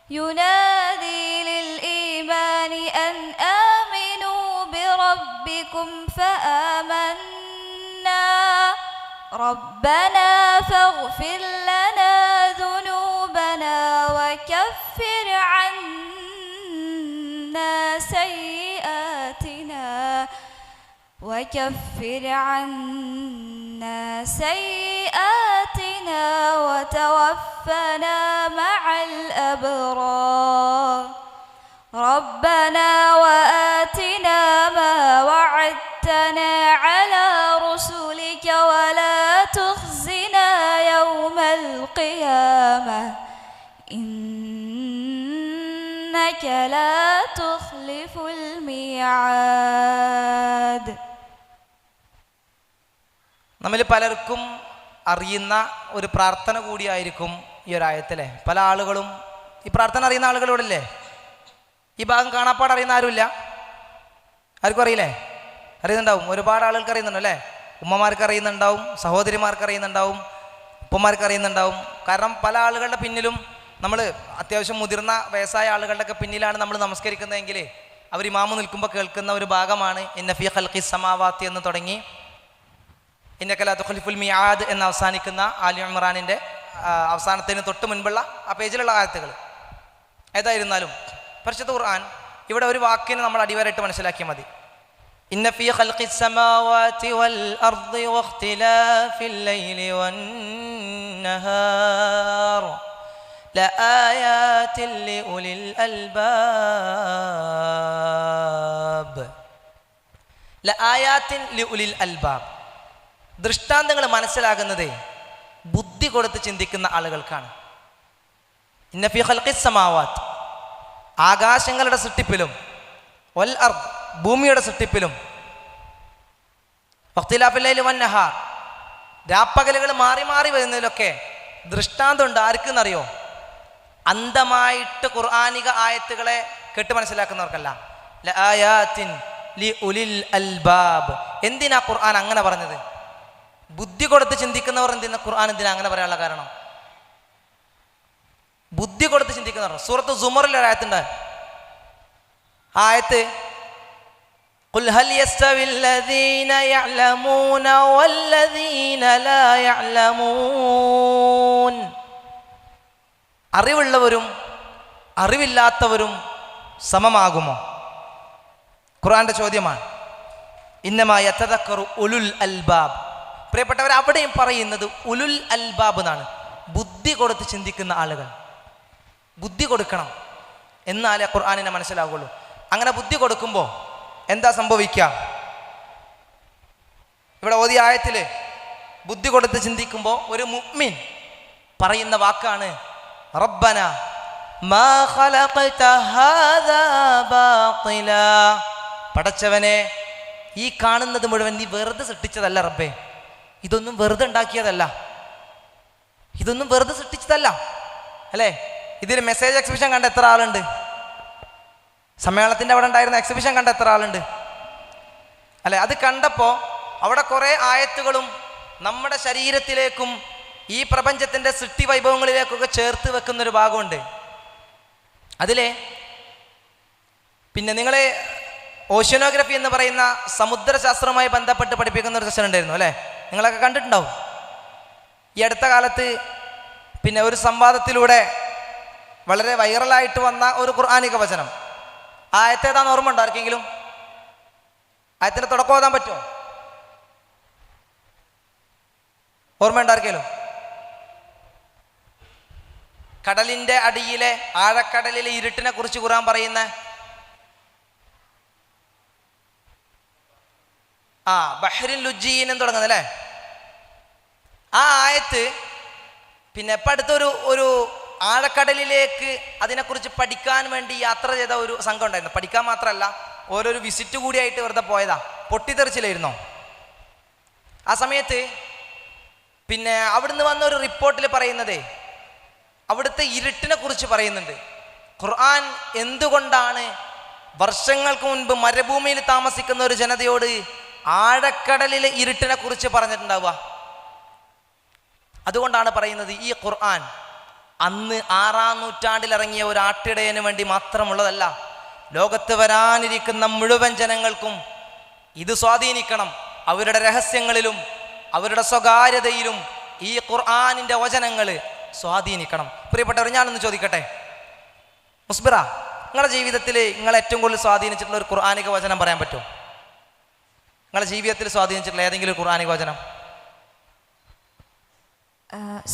ينادي للإيمان أن آمنوا بربكم فآمنا ربنا فاغفر لنا ذنوبنا وكفر عنا سيئاتنا وتوفنا مع الأبرار ربنا وآتنا ما وعدتنا على رسلك ولا تخزنا يوم القيامة إنك لا تخلف الميعاد. നമ്മിൽ പലർക്കും അറിയുന്ന ഒരു പ്രാർത്ഥന കൂടിയായിരിക്കും ഈ ഒരായത്തിലെ. പല ആളുകളും ഈ പ്രാർത്ഥന അറിയുന്ന ആളുകളോടല്ലേ? ഈ ഭാഗം കാണാപ്പാട് അറിയുന്ന ആരുമില്ല? ആർക്കും അറിയില്ലേ? അറിയുന്നുണ്ടാവും, ഒരുപാട് ആളുകൾക്ക് അറിയുന്നുണ്ട് അല്ലേ? ഉമ്മമാർക്ക് അറിയുന്നുണ്ടാവും, സഹോദരിമാർക്ക് അറിയുന്നുണ്ടാവും, ഉപ്പമാർക്ക് അറിയുന്നുണ്ടാവും. കാരണം പല ആളുകളുടെ പിന്നിലും നമ്മൾ അത്യാവശ്യം മുതിർന്ന വയസ്സായ ആളുകളുടെയൊക്കെ പിന്നിലാണ് നമ്മൾ നമസ്കരിക്കുന്നതെങ്കിൽ അവർ ഇമാമ് നിൽക്കുമ്പോൾ കേൾക്കുന്ന ഒരു ഭാഗമാണ് ഇന്ന ഫീ ഖൽഖിസ് സമാവാത്തി എന്ന് തുടങ്ങി ഇന്നക ലാ തുഖ്ലിഫുൽ മിആദ് എന്ന് അവസാനിക്കുന്ന ആലി ഇമ്രാനിൻ്റെ അവസാനത്തിന് തൊട്ട് മുൻപുള്ള ആ പേജിലുള്ള ആയത്തുകൾ. ഏതായിരുന്നാലും പരിശുദ്ധ ഖുർആൻ ഇവിടെ ഒരു വാക്കിനെ നമ്മൾ അടിവരായിട്ട് മനസ്സിലാക്കിയാൽ മതി. ഇന്ന ഫീ ഖൽഖിസ് സമാവാതി വൽ അർദി വഖ്തിലാഫിൽ ലൈലി വന്നഹാർ ലആയാതിൻ ലിഉലിൽ അൽബാബ്. ലആയാതിൻ ലിഉലിൽ അൽബാബ്. ദൃഷ്ടാന്തങ്ങൾ മനസ്സിലാകുന്നത് ബുദ്ധി കൊടുത്ത് ചിന്തിക്കുന്ന ആളുകൾക്കാണ്. ഇന്ന ഫീ ഖൽഖിസ് സമാവാത്ത്, ആകാശങ്ങളുടെ സൃഷ്ടിപ്പിലും വൽ അർദ്, ഭൂമിയുടെ സൃഷ്ടിപ്പിലും വഖ്തിലാഫിൽ ലൈലി വന്നഹാർ, രാപ്പകലുകൾ മാറി മാറി വരുന്നതിലൊക്കെ ദൃഷ്ടാന്തമുണ്ട്. ആർക്കെന്നറിയോ? അന്ധമായിട്ട് ഖുർആനിക ആയത്തുകളെ കേട്ട് മനസ്സിലാക്കുന്നവർക്കല്ല. ലആയാത്തിൻ ലി ഉലിൽ അൽബാബ്. എന്തിനാ ഖുർആൻ അങ്ങനെ പറഞ്ഞത്? ബുദ്ധി കൊടുത്ത് ചിന്തിക്കുന്നവർ എന്തിനാ ഖുർആൻ എന്തിനാ അങ്ങനെ പറയാനുള്ള കാരണം? ബുദ്ധി കൊടുത്ത് ചിന്തിക്കുന്നവർ. സൂറത്ത് സുമറിൽ ഒരു ആയത്തുണ്ട്. ആ ആയത്ത് ഖുൽ ഹൽ യസ്തവിൽ ലദീന യഅലമൂന വല്ലദീന ലാ യഅലമൂൻ. അറിവുള്ളവരും അറിവില്ലാത്തവരും സമമാകുമോ? ഖുർആന്റെ ചോദ്യമാണ്. ഇന്നമാ യതദക്കറു ഉലുൽ അൽബാബ്. പ്രിയപ്പെട്ടവർ, അവിടെയും പറയുന്നത് ഉലുൽ അൽബാബ് എന്നാണ്. ബുദ്ധി കൊടുത്ത് ചിന്തിക്കുന്ന ആളുകൾ. ബുദ്ധി കൊടുക്കണം, എന്നാലേ ഖുർആനിനെ മനസ്സിലാവുള്ളൂ. അങ്ങനെ ബുദ്ധി കൊടുക്കുമ്പോൾ എന്താ സംഭവിക്കുക? ഇവിടെ ഓതിയ ആയത്തില് ബുദ്ധി കൊടുത്ത് ചിന്തിക്കുമ്പോൾ ഒരു മുഅ്മിൻ പറയുന്ന വാക്കാണ് റബ്ബന മാ ഖലഖത ഹാദാ ബാത്തിലാ. പടച്ചവനെ, ഈ കാണുന്നത് മുഴുവൻ നീ വെറുതെ സൃഷ്ടിച്ചതല്ല റബ്ബേ. ഇതൊന്നും വെറുതെ ഉണ്ടാക്കിയതല്ല, ഇതൊന്നും വെറുതെ സൃഷ്ടിച്ചതല്ല അല്ലേ? ഇതിൽ മെസ്സേജ് എക്സിബിഷൻ കണ്ട എത്ര ആളുണ്ട്? സമ്മേളനത്തിൻ്റെ അവിടെ ഉണ്ടായിരുന്ന എക്സിബിഷൻ കണ്ട എത്ര ആളുണ്ട് അല്ലേ? അത് കണ്ടപ്പോൾ അവിടെ കുറേ ആയത്തുകളും നമ്മുടെ ശരീരത്തിലേക്കും ഈ പ്രപഞ്ചത്തിൻ്റെ സൃഷ്ടി വൈഭവങ്ങളിലേക്കൊക്കെ ചേർത്ത് വെക്കുന്നൊരു ഭാഗമുണ്ട്. അതിലെ പിന്നെ നിങ്ങളെ ഓഷ്യനോഗ്രഫി എന്ന് പറയുന്ന സമുദ്രശാസ്ത്രവുമായി ബന്ധപ്പെട്ട് പഠിപ്പിക്കുന്ന ഒരു സെഷൻ ഉണ്ടായിരുന്നു അല്ലേ? നിങ്ങളൊക്കെ കണ്ടിട്ടുണ്ടാവും. ഈ അടുത്ത കാലത്ത് പിന്നെ ഒരു സംവാദത്തിലൂടെ വളരെ വൈറലായിട്ട് വന്ന ഒരു ഖുർആനിക വചനം. ആയത്തേതാന്ന് ഓർമ്മ ഉണ്ടോ ആർക്കെങ്കിലും? ആയത്തിൻ്റെ തുടക്കം ഓതാൻ പറ്റുമോ? ഓർമ്മയുണ്ടോ ആർക്കെങ്കിലും? കടലിൻ്റെ അടിയിലെ ആഴക്കടലിലെ ഇരുട്ടിനെ കുറിച്ച് ഖുർആൻ പറയുന്ന ബഹ്റിൻ ലുജ്ജീൻ എന്ന് തുടങ്ങുന്നത് അല്ലേ? ആ ആയത്ത് പിന്നെ ഇപ്പം അടുത്തൊരു ആഴക്കടലിലേക്ക് അതിനെക്കുറിച്ച് പഠിക്കാൻ വേണ്ടി യാത്ര ചെയ്ത ഒരു സംഘം ഉണ്ടായിരുന്നു. പഠിക്കാൻ മാത്രമല്ല, ഓരോരു വിസിറ്റ് കൂടിയായിട്ട് വെറുതെ പോയതാ. പൊട്ടിത്തെറിച്ചില്ലായിരുന്നോ ആ സമയത്ത്? പിന്നെ അവിടുന്ന് വന്ന ഒരു റിപ്പോർട്ടിൽ പറയുന്നതേ അവിടുത്തെ ഇരുട്ടിനെ കുറിച്ച് പറയുന്നുണ്ട്. ഖുർആൻ എന്തുകൊണ്ടാണ് വർഷങ്ങൾക്ക് മുൻപ് മരുഭൂമിയിൽ താമസിക്കുന്ന ഒരു ജനതയോട് ആഴക്കടലിലെ ഇരുട്ടിനെ കുറിച്ച് പറഞ്ഞിട്ടുണ്ടാവുക? അതുകൊണ്ടാണ് പറയുന്നത് ഈ ഖുർആൻ അന്ന് 6-ാം നൂറ്റാണ്ടിൽ ഇറങ്ങിയ ഒരു ആട്ടിടയന് വേണ്ടി മാത്രമുള്ളതല്ല. ലോകത്ത് വരാനിരിക്കുന്ന മുഴുവൻ ജനങ്ങൾക്കും ഇത് സ്വാധീനിക്കണം. അവരുടെ രഹസ്യങ്ങളിലും അവരുടെ സ്വകാര്യതയിലും ഈ ഖുർആനിൻ്റെ വചനങ്ങൾ സ്വാധീനിക്കണം. പ്രിയപ്പെട്ടവർ, ഞാനൊന്ന് ചോദിക്കട്ടെ, മുസ്ബിറ, നിങ്ങളുടെ ജീവിതത്തിൽ നിങ്ങളെ ഏറ്റവും കൂടുതൽ സ്വാധീനിച്ചിട്ടുള്ള ഒരു ഖുർആനിക വചനം പറയാൻ പറ്റുമോ? നിങ്ങളുടെ ജീവിതത്തിൽ സ്വാധീനിച്ചിട്ടുള്ള ഏതെങ്കിലും ഒരു ഖുർആനിക വചനം?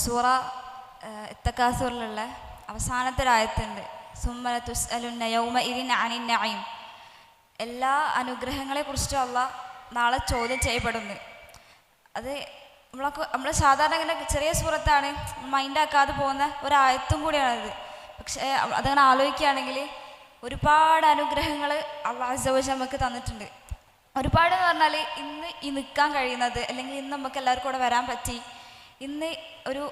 സൂറ തകാസുറിലുള്ള അവസാനത്തെ ഒരു ആയത്തുണ്ട്, സുമ്മല തുസ്അലുന്ന യൗമഇദിൻ അനിൻ നഈം. എല്ലാ അനുഗ്രഹങ്ങളെ കുറിച്ചും അള്ളാഹ് നാളെ ചോദ്യം ചെയ്യപ്പെടുന്നു. അത് നമ്മൾ സാധാരണ ഇങ്ങനെ ചെറിയ സൂറത്താണ്, മൈൻഡാക്കാതെ പോകുന്ന ഒരായത്തും കൂടിയാണത്. പക്ഷേ അതങ്ങനെ ആലോചിക്കുകയാണെങ്കിൽ ഒരുപാട് അനുഗ്രഹങ്ങൾ അള്ളാഹു അസ്സ വജൽ നമുക്ക് തന്നിട്ടുണ്ട്. ഒരുപാടെന്ന് പറഞ്ഞാൽ ഇന്ന് ഈ നിൽക്കാൻ കഴിയുന്നത്, അല്ലെങ്കിൽ ഇന്ന് നമുക്ക് എല്ലാവർക്കും കൂടെ വരാൻ പറ്റി, ഇന്ന് ഒരു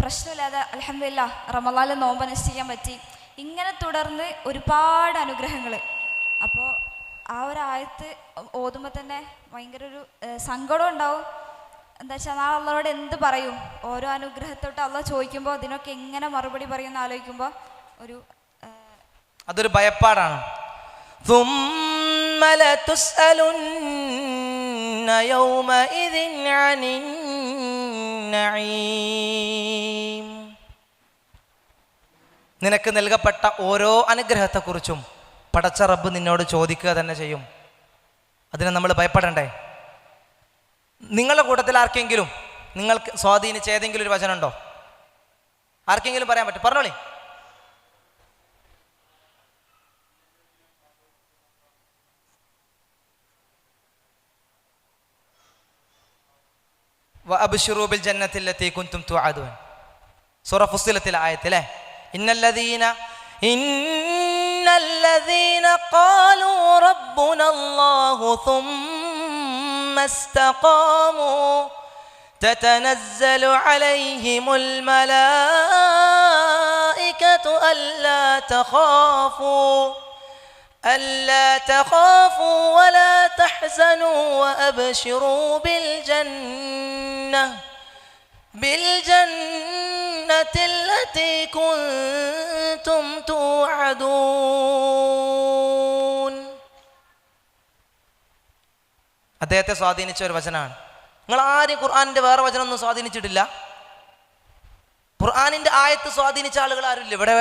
പ്രശ്നമില്ലാതെ അൽഹംദുലില്ലാഹ് റമളാനിൽ നോമ്പ് അനുഷ്ഠിക്കാൻ പറ്റി, ഇങ്ങനെ തുടർന്ന് ഒരുപാട് അനുഗ്രഹങ്ങൾ. അപ്പോൾ ആ ഒരു ആയത്ത് ഓതുമ്പോൾ തന്നെ ഭയങ്കര ഒരു സങ്കടം ഉണ്ടാവും. എന്താ വെച്ചാൽ നാളെ അള്ളാഹോട് എന്ത് പറയും? ഓരോ അനുഗ്രഹത്തോട്ട് അള്ളാഹ് ചോദിക്കുമ്പോൾ അതിനൊക്കെ എങ്ങനെ മറുപടി പറയുമെന്ന് ആലോചിക്കുമ്പോൾ അതൊരു ഭയപ്പാടാണ്. നിനക്ക് നൽകപ്പെട്ട ഓരോ അനുഗ്രഹത്തെക്കുറിച്ചും പടച്ച റബ്ബ് നിന്നോട് ചോദിക്കുക തന്നെ ചെയ്യും. അതിനെ നമ്മൾ ഭയപ്പെടണ്ടേ? നിങ്ങളുടെ കൂട്ടത്തിൽ ആർക്കെങ്കിലും നിങ്ങൾക്ക് സ്വാധീനിച്ച ഏതെങ്കിലും ഒരു വചനം ഉണ്ടോ? ആർക്കെങ്കിലും പറയാൻ പറ്റും? പറഞ്ഞോളി. വഅബ്ശിറൂ ബിൽ ജന്നത്തി അല്ലത്തി കുൻതും തുഅദൂൻ. സൂറ ഫുസ്സിലത്തിലെ ആയത്തിലെ ഇന്നല്ലദീന ഖാലൂ റബ്ബുനല്ലാഹു ثم استقاموا تتنزل عليهم الملائكة ألا تخافوا ولا تحزنوا وأبشروا بالجنة التي كنتم توعدون. അദ്ദേഹത്തെ സ്വാധീനിച്ച ഒരു വചനമാണ്. നിങ്ങൾ ആരും ഖുർആനിന്റെ വേറെ വചനമൊന്നും സ്വാധീനിച്ചിട്ടില്ല. ഖുർആനിന്റെ ആയത്ത് സ്വാധീനിച്ച ആളുകൾ ആരുമില്ല ഇവിടെ?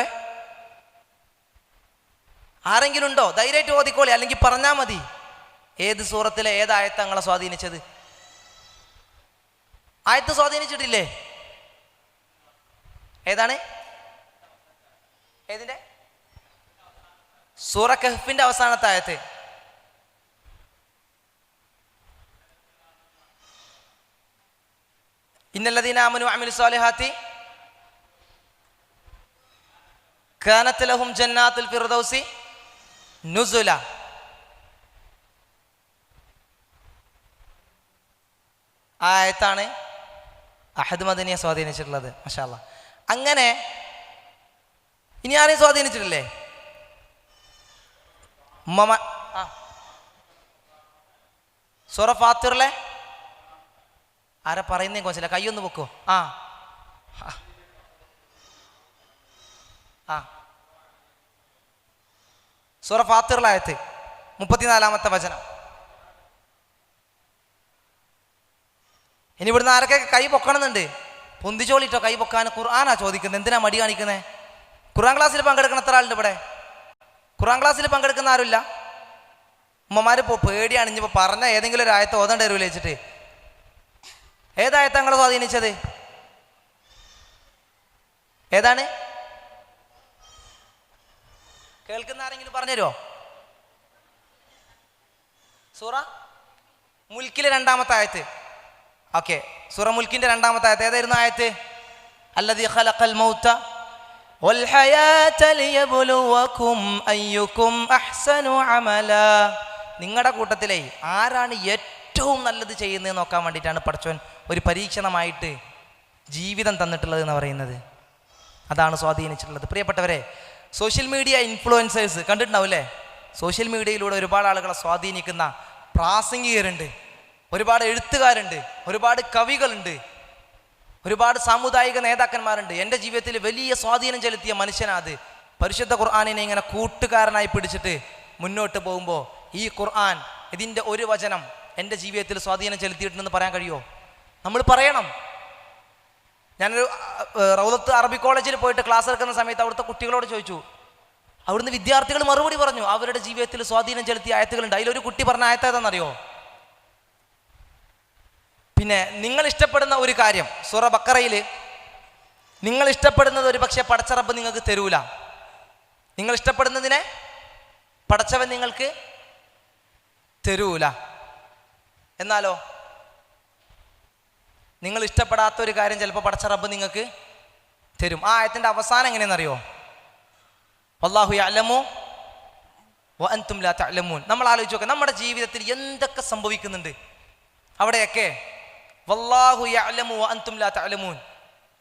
ആരെങ്കിലും ഉണ്ടോ? ധൈര്യമായിട്ട് ഓതിക്കോളി, അല്ലെങ്കിൽ പറഞ്ഞാൽ മതി. ഏത് സൂറത്തിലെ ഏതായത്ത് നിങ്ങളെ സ്വാധീനിച്ചത്? ആയത്ത് സ്വാധീനിച്ചിട്ടില്ലേ? ഏതാണ്? ഏതിന്റെ? സൂറ കഹ്ഫിന്റെ അവസാനത്തെ ആയത്ത്. ഇന്നല്ലദീന ആമനു വഅമിലു സ്വാലിഹാത്തി കാനത് ലഹും ജന്നാത്തുൽ ഫിർദൗസി നുസുല. ആ ആയത്താണ് അഹദ് മദനിയെ സ്വാധീനിച്ചിട്ടുള്ളത്. മാഷാ അല്ലാഹ്. അങ്ങനെ ഇനി ആരെയും സ്വാധീനിച്ചിട്ടില്ലേ? സൂറ ഫാത്തിറിലെ ആരാ പറയുന്നേ കോച്ചില്ല, കൈയൊന്ന് പൊക്കോ. സൂറ ഫാത്തിറിലായത്ത് 34-ാമത്തെ വചനം. ഇനി ഇവിടുന്ന് ആരൊക്കെ കൈ പൊക്കണമെന്നുണ്ട്? പൊന്തിച്ചോളിട്ടോ കൈ പൊക്കാൻ. ഖുർആനാ ചോദിക്കുന്നത്, എന്തിനാ മടി കാണിക്കുന്നത്? ഖുർആൻ ക്ലാസ്സിൽ പങ്കെടുക്കുന്ന എത്ര ആളുണ്ട് ഇവിടെ? ഖുർആൻ ക്ലാസ്സിൽ പങ്കെടുക്കുന്ന ആരുമില്ല? ഉമ്മമാര് പേടിയാണ് ഇനിയിപ്പോൾ പറഞ്ഞ ഏതെങ്കിലും ഒരു ആയത്ത് ഓതേണ്ടി വരുമല്ലോ വെച്ചിട്ട്. ഏതായത്താ നിങ്ങളെ സ്വാധീനിച്ചത്? ഏതാണ്? കേൾക്കുന്ന ആരെങ്കിലും പറഞ്ഞുതരുമോ? സൂറ മുൽക്കിലെ 2-ാമത്തെ ആയത്ത്. ഓക്കെ, സൂറ മുൽക്കിന്റെ 2-ാമത്തെ ആയത്ത്. ഏതായിരുന്നു ആയത്ത്? അല്ലദീ ഖലഖൽ മൗത വൽ ഹയാത ലിയബ്ലുവകും അയ്യുകും അഹ്സനു അമലാ. നിങ്ങളുടെ കൂട്ടത്തിലെ ആരാണ് ഏറ്റവും നല്ലത് ചെയ്യുന്നത് നോക്കാൻ വേണ്ടിയിട്ടാണ് പടച്ചോൻ ഒരു പരീക്ഷണമായിട്ട് ജീവിതം തന്നിട്ടുള്ളത് എന്ന് പറയുന്നത്. അതാണ് സ്വാധീനിച്ചിട്ടുള്ളത്. പ്രിയപ്പെട്ടവരെ, സോഷ്യൽ മീഡിയ ഇൻഫ്ലുവൻസേഴ്സ് കണ്ടിട്ടുണ്ടാവില്ലേ? സോഷ്യൽ മീഡിയയിലൂടെ ഒരുപാട് ആളുകളെ സ്വാധീനിക്കുന്ന പ്രാസംഗികരുണ്ട്, ഒരുപാട് എഴുത്തുകാരുണ്ട്, ഒരുപാട് കവികളുണ്ട്, ഒരുപാട് സാമുദായിക നേതാക്കന്മാരുണ്ട്. എൻ്റെ ജീവിതത്തിൽ വലിയ സ്വാധീനം ചെലുത്തിയ മനുഷ്യനാത്. പരിശുദ്ധ ഖുർആനിനെ ഇങ്ങനെ കൂട്ടുകാരനായി പിടിച്ചിട്ട് മുന്നോട്ട് പോകുമ്പോൾ ഈ ഖുർആൻ, ഇതിൻ്റെ ഒരു വചനം എൻ്റെ ജീവിതത്തിൽ സ്വാധീനം ചെലുത്തിയിട്ടുണ്ടെന്ന് പറയാൻ കഴിയുമോ? നമ്മൾ പറയണം. ഞാനൊരു റൗദത്ത് അറബി കോളേജിൽ പോയിട്ട് ക്ലാസ് എടുക്കുന്ന സമയത്ത് അവിടുത്തെ കുട്ടികളോട് ചോദിച്ചു. അവിടുന്ന് വിദ്യാർത്ഥികൾ മറുപടി പറഞ്ഞു അവരുടെ ജീവിതത്തിൽ സ്വാധീനം ചെലുത്തിയ ആയത്തുകളുണ്ട്. അതിലൊരു കുട്ടി പറഞ്ഞ ആയത്ത് ഏതാണെന്നറിയോ? പിന്നെ നിങ്ങൾ ഇഷ്ടപ്പെടുന്ന ഒരു കാര്യം സൂറ ബക്കറയിൽ, നിങ്ങൾ ഇഷ്ടപ്പെടുന്നത് ഒരു പക്ഷേ പടച്ച റബ്ബ് നിങ്ങൾക്ക് തരൂല. നിങ്ങൾ ഇഷ്ടപ്പെടുന്നതിനെ പടച്ചവൻ നിങ്ങൾക്ക് തരൂല. എന്നാലോ നിങ്ങൾ ഇഷ്ടപ്പെടാത്ത ഒരു കാര്യം ചിലപ്പോൾ പടച്ച റബ്ബ് നിങ്ങൾക്ക് തരും. ആ ആയത്തിൻ്റെ അവസാനം എങ്ങനെയെന്നറിയോ? വല്ലാഹു യഅലമു വഅൻതും ലാ തഅലമൂൻ. നമ്മൾ ആലോചിച്ച് നോക്കാം, നമ്മുടെ ജീവിതത്തിൽ എന്തൊക്കെ സംഭവിക്കുന്നുണ്ട്. അവിടെയൊക്കെ വല്ലാഹു യഅലമു വഅൻതും ലാ തഅലമൂൻ.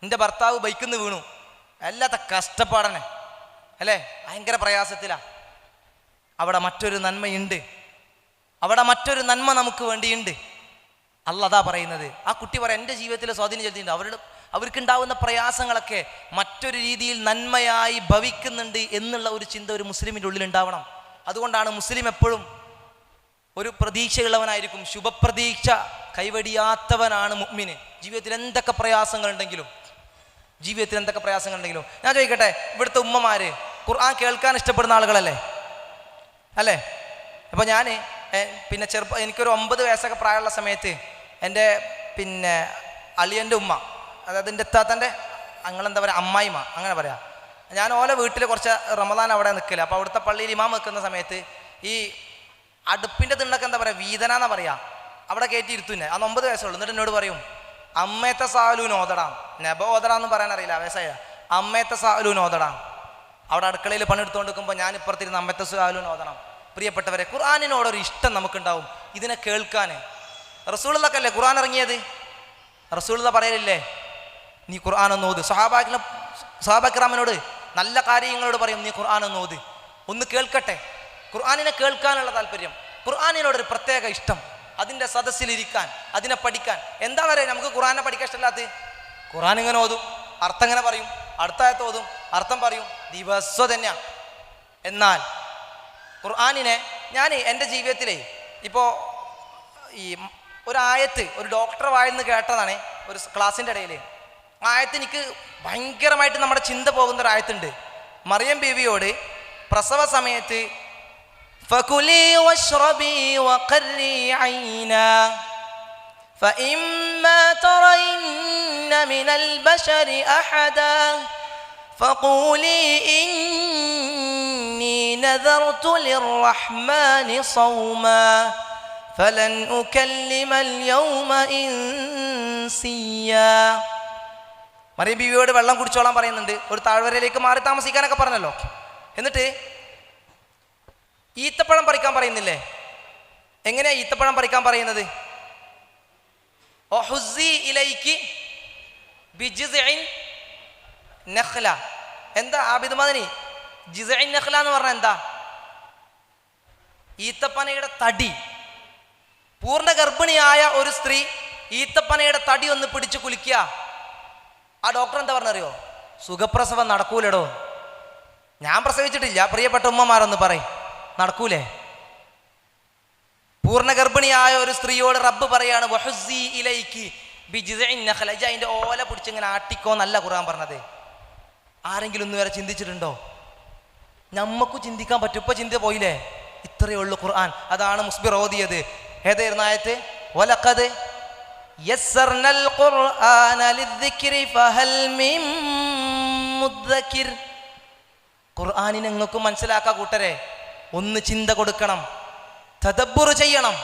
എൻ്റെ ഭർത്താവ് ബൈക്കിൽ നിന്ന് വീണു, അല്ലാത്ത കഷ്ടപ്പാടനെ അല്ലേ, ഭയങ്കര പ്രയാസത്തിലാണ്. അവിടെ മറ്റൊരു നന്മയുണ്ട്, അവിടെ മറ്റൊരു നന്മ നമുക്ക് വേണ്ടിയുണ്ട്. അല്ലാഹ് അതാ പറയുന്നത്. ആ കുട്ടി പറയാം എൻ്റെ ജീവിതത്തിൽ സ്വാധീനം ചെലുത്തിയിട്ടുണ്ട്, അവർക്കുണ്ടാവുന്ന പ്രയാസങ്ങളൊക്കെ മറ്റൊരു രീതിയിൽ നന്മയായി ഭവിക്കുന്നുണ്ട് എന്നുള്ള ഒരു ചിന്ത ഒരു മുസ്ലിമിൻ്റെ ഉള്ളിൽ ഉണ്ടാവണം. അതുകൊണ്ടാണ് മുസ്ലിം എപ്പോഴും ഒരു പ്രതീക്ഷയുള്ളവനായിരിക്കും. ശുഭപ്രതീക്ഷ കൈവടിയാത്തവനാണ് മുഅ്മിന്. ജീവിതത്തിൽ എന്തൊക്കെ പ്രയാസങ്ങളുണ്ടെങ്കിലും ഞാൻ ചോദിക്കട്ടെ, ഇവിടുത്തെ ഉമ്മമാര് ഖുർആൻ കേൾക്കാൻ ഇഷ്ടപ്പെടുന്ന ആളുകളല്ലേ? അല്ലേ? അപ്പോൾ ഞാൻ പിന്നെ എനിക്കൊരു 9 വയസ്സൊക്കെ പ്രായമുള്ള സമയത്ത് എൻ്റെ പിന്നെ അളിയൻ്റെ ഉമ്മ, അതായത് എൻ്റെ എത്താത്തൻ്റെ അങ്ങളെന്താ പറയുക, അമ്മായിമ്മ അങ്ങനെ പറയാം, ഞാൻ ഓലെ വീട്ടിൽ കുറച്ച് റമദാൻ അവിടെ നിൽക്കില്ല. അപ്പോൾ അവിടുത്തെ പള്ളിയിൽ ഇമാം നിൽക്കുന്ന സമയത്ത് ഈ അടുപ്പിൻ്റെ തിണ്ണൊക്കെ എന്താ പറയുക, വീതനാന്നാ പറയുക, അവിടെ കയറ്റി ഇരുത്തുന്നെ. അന്ന് 9 വയസ്സുള്ളൂ. എന്നിട്ട് എന്നോട് പറയും അമ്മയത്തെ സാലൂന് ഓതടാം, നെബ ഓതടാന്ന് പറയാൻ അറിയില്ല, വയസ്സായ അമ്മയത്തെ സാലൂൻ ഓതണം. അവിടെ അടുക്കളയിൽ പണിയെടുത്തുകൊണ്ടിരിക്കുമ്പോൾ ഞാൻ ഇപ്പുറത്തിരുന്ന് അമ്മയത്തെ സാലൂൻ ഓതണം. പ്രിയപ്പെട്ടവരെ, ഖുർആനിനോടൊരു ഇഷ്ടം നമുക്കുണ്ടാവും, ഇതിനെ കേൾക്കാൻ. റസൂലുള്ളാഹ്ക്കല്ലേ ഖുർആൻ ഇറങ്ങിയത്? റസൂലുള്ളാഹ് പറയലില്ലേ, നീ ഖുർആൻ ഒന്ന് ഓത്. സഹാബാക്കിറാമിനോട് നല്ല കാര്യങ്ങളോട് പറയും, നീ ഖുർആൻ ഒന്ന് ഓത്, ഒന്ന് കേൾക്കട്ടെ. ഖുർആനിനെ കേൾക്കാനുള്ള താല്പര്യം, ഖുർആനിനോടൊരു പ്രത്യേക ഇഷ്ടം, അതിൻ്റെ സദസ്സിലിരിക്കാൻ, അതിനെ പഠിക്കാൻ. എന്താണെന്നറിയാം നമുക്ക് ഖുർആനെ പഠിക്കാൻ ഇഷ്ടമില്ലാത്ത? ഖുർആൻ ഇങ്ങനെ ഓതും, അർത്ഥം ഇങ്ങനെ പറയും, അടുത്തായത്ത് ഓതും, അർത്ഥം പറയും, ദിവസം തന്നെയാണ്. എന്നാൽ ഖുർആനിനെ ഞാൻ എൻ്റെ ജീവിതത്തിലേ ഇപ്പോൾ ഈ ഒരായത്ത് ഒരു ഡോക്ടറെ വായിൽ നിന്ന് കേട്ടതാണ് ഒരു ക്ലാസ്സിൻ്റെ ഇടയിൽ. ആ ആയത്ത് എനിക്ക് ഭയങ്കരമായിട്ട് നമ്മുടെ ചിന്ത പോകുന്ന ഒരു ആയത്തുണ്ട്. മറിയം ബീവിയോട് പ്രസവ സമയത്ത് ഫകുലി വശ്റബി വഖർരി ഐനാ ഫഇമ്മാ തറയിന്ന മിനൽ ബശരി അഹദാ ഫഖൂലി ഇന്നി നദർതു ലിർറഹ്മാനി സൗമാ ഫലൻ ഉകല്ലിമൽ യൗമ ഇൻസിയാ. മറിയം ബീവിയോട് വെള്ളം കുടിച്ചോളാൻ പറയുന്നുണ്ട്, ഒരു താഴ്വരയിലേക്ക് മാറി താമസിക്കാനൊക്കെ പറഞ്ഞല്ലോ. എന്നിട്ട് ഈത്തപ്പഴം പറിക്കാൻ പറയുന്നില്ലേ? എങ്ങനെയാ ഈത്തപ്പഴം പറിക്കാൻ പറയുന്നത്? എന്താ ആബിദ് മദനി ജിസ്ഇൻ നഖ്ല എന്ന് പറഞ്ഞാൽ എന്താ? ഈത്തപ്പനയുടെ തടി. പൂർണ്ണ ഗർഭിണിയായ ഒരു സ്ത്രീ ഈത്തപ്പനയുടെ തടി ഒന്ന് പിടിച്ചു കുലിക്കുക. ആ ഡോക്ടർ എന്താ പറഞ്ഞറിയോ? സുഖപ്രസവം നടക്കൂലടോ. ഞാൻ പ്രസവിച്ചിട്ടില്ല, പ്രിയപ്പെട്ട ഉമ്മമാരൊന്ന് പറയും, നടക്കൂലേ? പൂർണ്ണ ഗർഭിണിയായ ഒരു സ്ത്രീയോട് റബ്ബ് പറയാണ് വഹുസ്സി ഇലൈക്കി ബിജിസ്ഇൻ നഖ്ല, അതിന്റെ ഓല പിടിച്ചിങ്ങനെ ആട്ടിക്കോ എന്നല്ല ഖുർആൻ പറഞ്ഞത്. ആരെങ്കിലും ഒന്ന് വരെ ചിന്തിച്ചിട്ടുണ്ടോ? നമുക്ക് ചിന്തിക്കാൻ പറ്റും. ഇപ്പൊ ചിന്ത പോയില്ലേ? ഇത്രയേ ഉള്ളൂ ഖുർആൻ. അതാണ് മുസ്ബിർ ഓതിയത്. ഏതായിരുന്നു ആയത്ത്? വലഖദ് യസ്സർനൽ ഖുർആന ലിദ്ദിക്രി ഫഹൽ മിൻ മുദ്ദക്കിർ. ഖുർആനിനെ നിങ്ങൾക്ക് മനസ്സിലാക്കാൻ കൂട്ടരെ ഒന്ന് ചിന്ത കൊടുക്കണം, തദബ്ബുർ ചെയ്യണം.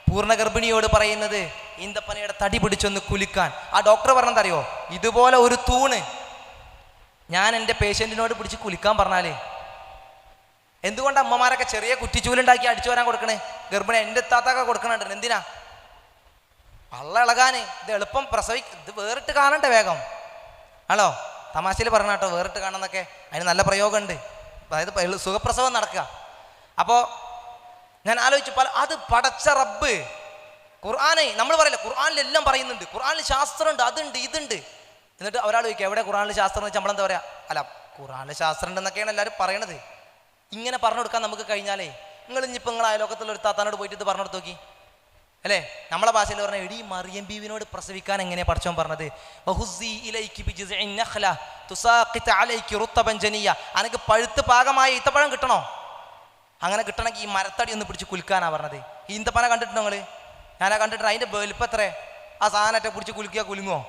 പൂർണ്ണ ഗർഭിണിയോട് പറയുന്നത് ഈന്തപ്പനയുടെ തടി പിടിച്ചൊന്ന് കുലുക്കാൻ. ആ ഡോക്ടർ പറഞ്ഞതറിയോ? ഇതുപോലെ ഒരു തൂണ് ഞാൻ എൻ്റെ പേഷ്യൻറ്റിനോട് പിടിച്ച് കുലിക്കാൻ പറഞ്ഞാൽ എന്തുകൊണ്ട് അമ്മമാരൊക്കെ ചെറിയ കുറ്റിച്ചൂലുണ്ടാക്കി അടിച്ചു വരാൻ കൊടുക്കണേ? ഗർഭിണി എൻ്റെ താത്തൊക്കെ കൊടുക്കണുണ്ട്. എന്തിനാ? വള്ള ഇളകാന്. ഇത് എളുപ്പം ഇത് വേറിട്ട് കാണണ്ടേ വേഗം? ആണോ? തമാശയിൽ പറഞ്ഞ കേട്ടോ, വേറിട്ട് കാണുന്നൊക്കെ അതിന് നല്ല പ്രയോഗമുണ്ട്. അതായത് സുഖപ്രസവം നടക്കുക. അപ്പോൾ ഞാൻ ആലോചിച്ചു, അത് പടച്ച റബ്ബ് ഖുർആനെ നമ്മൾ പറയില്ല, ഖുർആനിലെല്ലാം പറയുന്നുണ്ട്, ഖുർആനിൽ ശാസ്ത്രമുണ്ട്, അതുണ്ട്, ഇതുണ്ട്. എന്നിട്ട് ഒരാൾ ചോദിക്കുക എവിടെ ഖുർആനിൽ ശാസ്ത്രം എന്ന് വെച്ചാൽ നമ്മളെന്താ പറയാ? അല്ല, ഖുർആനിൽ ശാസ്ത്രം ഉണ്ടെന്നൊക്കെയാണ് എല്ലാവരും പറയണത്. ഇങ്ങനെ പറഞ്ഞു കൊടുക്കാൻ നമുക്ക് കഴിഞ്ഞാലേ, ഇനിയിപ്പോൾ നിങ്ങൾ അയലോക്കത്തുള്ള ഒരു താത്താനോട് പോയിട്ട് ഇത് പറഞ്ഞു കൊടുത്ത് നോക്കി അല്ലേ? നമ്മളെ ഭാഷയിൽ പറഞ്ഞാൽ എടീ മറിയം ബീവിനോട് പ്രസവിക്കാൻ എങ്ങനെയാ പഠിച്ചോൻ പറഞ്ഞത്? അനക്ക് പഴുത്ത് പാകമായ ഈത്തപ്പഴം കിട്ടണോ? അങ്ങനെ കിട്ടണമെങ്കിൽ ഈ മരത്തടി ഒന്ന് പിടിച്ച് കുലുക്കാനാ പറഞ്ഞത്. ഈ ഈന്തപ്പന കണ്ടിട്ടുണ്ടോ നിങ്ങൾ? ഞാനാ കണ്ടിട്ടുണ്ട്. അതിൻ്റെ വലുപ്പം എത്ര? ആ സാധനത്തെ പിടിച്ച് കുലുക്കുക, കുലുങ്ങോ?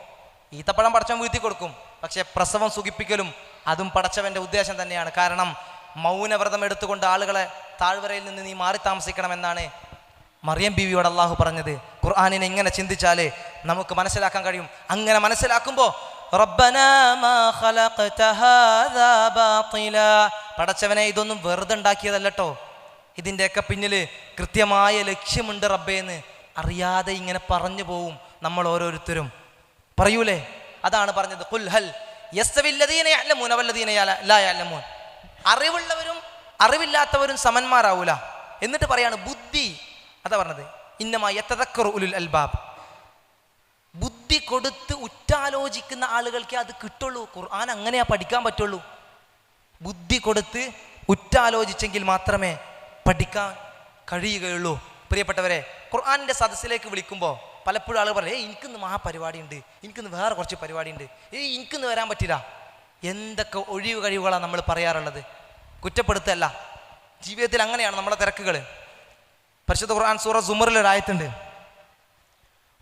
ഈത്തപ്പഴം പടച്ചവൻ വീഴ്ത്തി കൊടുക്കും. പക്ഷെ പ്രസവം സുഖിപ്പിക്കലും അതും പടച്ചവൻ്റെ ഉദ്ദേശം തന്നെയാണ്. കാരണം മൗനവ്രതം എടുത്തുകൊണ്ട് ആളുകളെ താഴ്വരയിൽ നിന്ന് നീ മാറി താമസിക്കണമെന്നാണ് മറിയം ബീവിയോട് അള്ളാഹു പറഞ്ഞത്. ഖുർആനിനെ ഇങ്ങനെ ചിന്തിച്ചാലേ നമുക്ക് മനസ്സിലാക്കാൻ കഴിയും. അങ്ങനെ മനസ്സിലാക്കുമ്പോൾ പടച്ചവനെ ഇതൊന്നും വെറുതെ ഉണ്ടാക്കിയതല്ലോ, ഇതിൻ്റെയൊക്കെ പിന്നിൽ കൃത്യമായ ലക്ഷ്യമുണ്ട് റബ്ബേന്ന് അറിയാതെ ഇങ്ങനെ പറഞ്ഞു പോവും നമ്മൾ ഓരോരുത്തരും. പറയൂലേ? അതാണ് പറഞ്ഞത്, ഖുൽ ഹൽ യസ്തവില്ലദീന യഅലമൂന വല്ലദീന ലാ യഅലമൂൻ. അറിവുള്ളവരും അറിവില്ലാത്തവരും സമന്മാരാവൂല. എന്നിട്ട് പറയാണ് ബുദ്ധി. അതാ പറഞ്ഞത്, ഇന്നമാ യതദക്കറു ഉലുൽ അൽബാബ്. ബുദ്ധി കൊടുത്ത് ഉറ്റാലോചിക്കുന്ന ആളുകൾക്ക് അത് കിട്ടുള്ളൂ. ഖുർആൻ അങ്ങനെയാ പഠിക്കാൻ പറ്റുള്ളൂ. ബുദ്ധി കൊടുത്ത് ഉറ്റാലോചിച്ചെങ്കിൽ മാത്രമേ പഠിക്കാൻ കഴിയുകയുള്ളൂ. പ്രിയപ്പെട്ടവരെ, ഖുർആനിൻ്റെ സദസ്സിലേക്ക് വിളിക്കുമ്പോൾ പലപ്പോഴും ആളുകൾ പറയും, എനിക്കിന്ന് മഹാപരിപാടി ഉണ്ട്, എനിക്കിന്ന് വേറെ കുറച്ച് പരിപാടി ഉണ്ട്, എനിക്കിന്ന് വരാൻ പറ്റില്ല. എന്തൊക്കെ ഒഴിവ് കഴിവുകളാണ് നമ്മൾ പറയാറുള്ളത്. കുറ്റപ്പെടുത്തല്ല, ജീവിതത്തിൽ അങ്ങനെയാണ് നമ്മളെ തിരക്കുകൾ. പരിശുദ്ധ ഖുർആൻ സൂറ സുമറിൽ ഒരു ആയത്തുണ്ട്,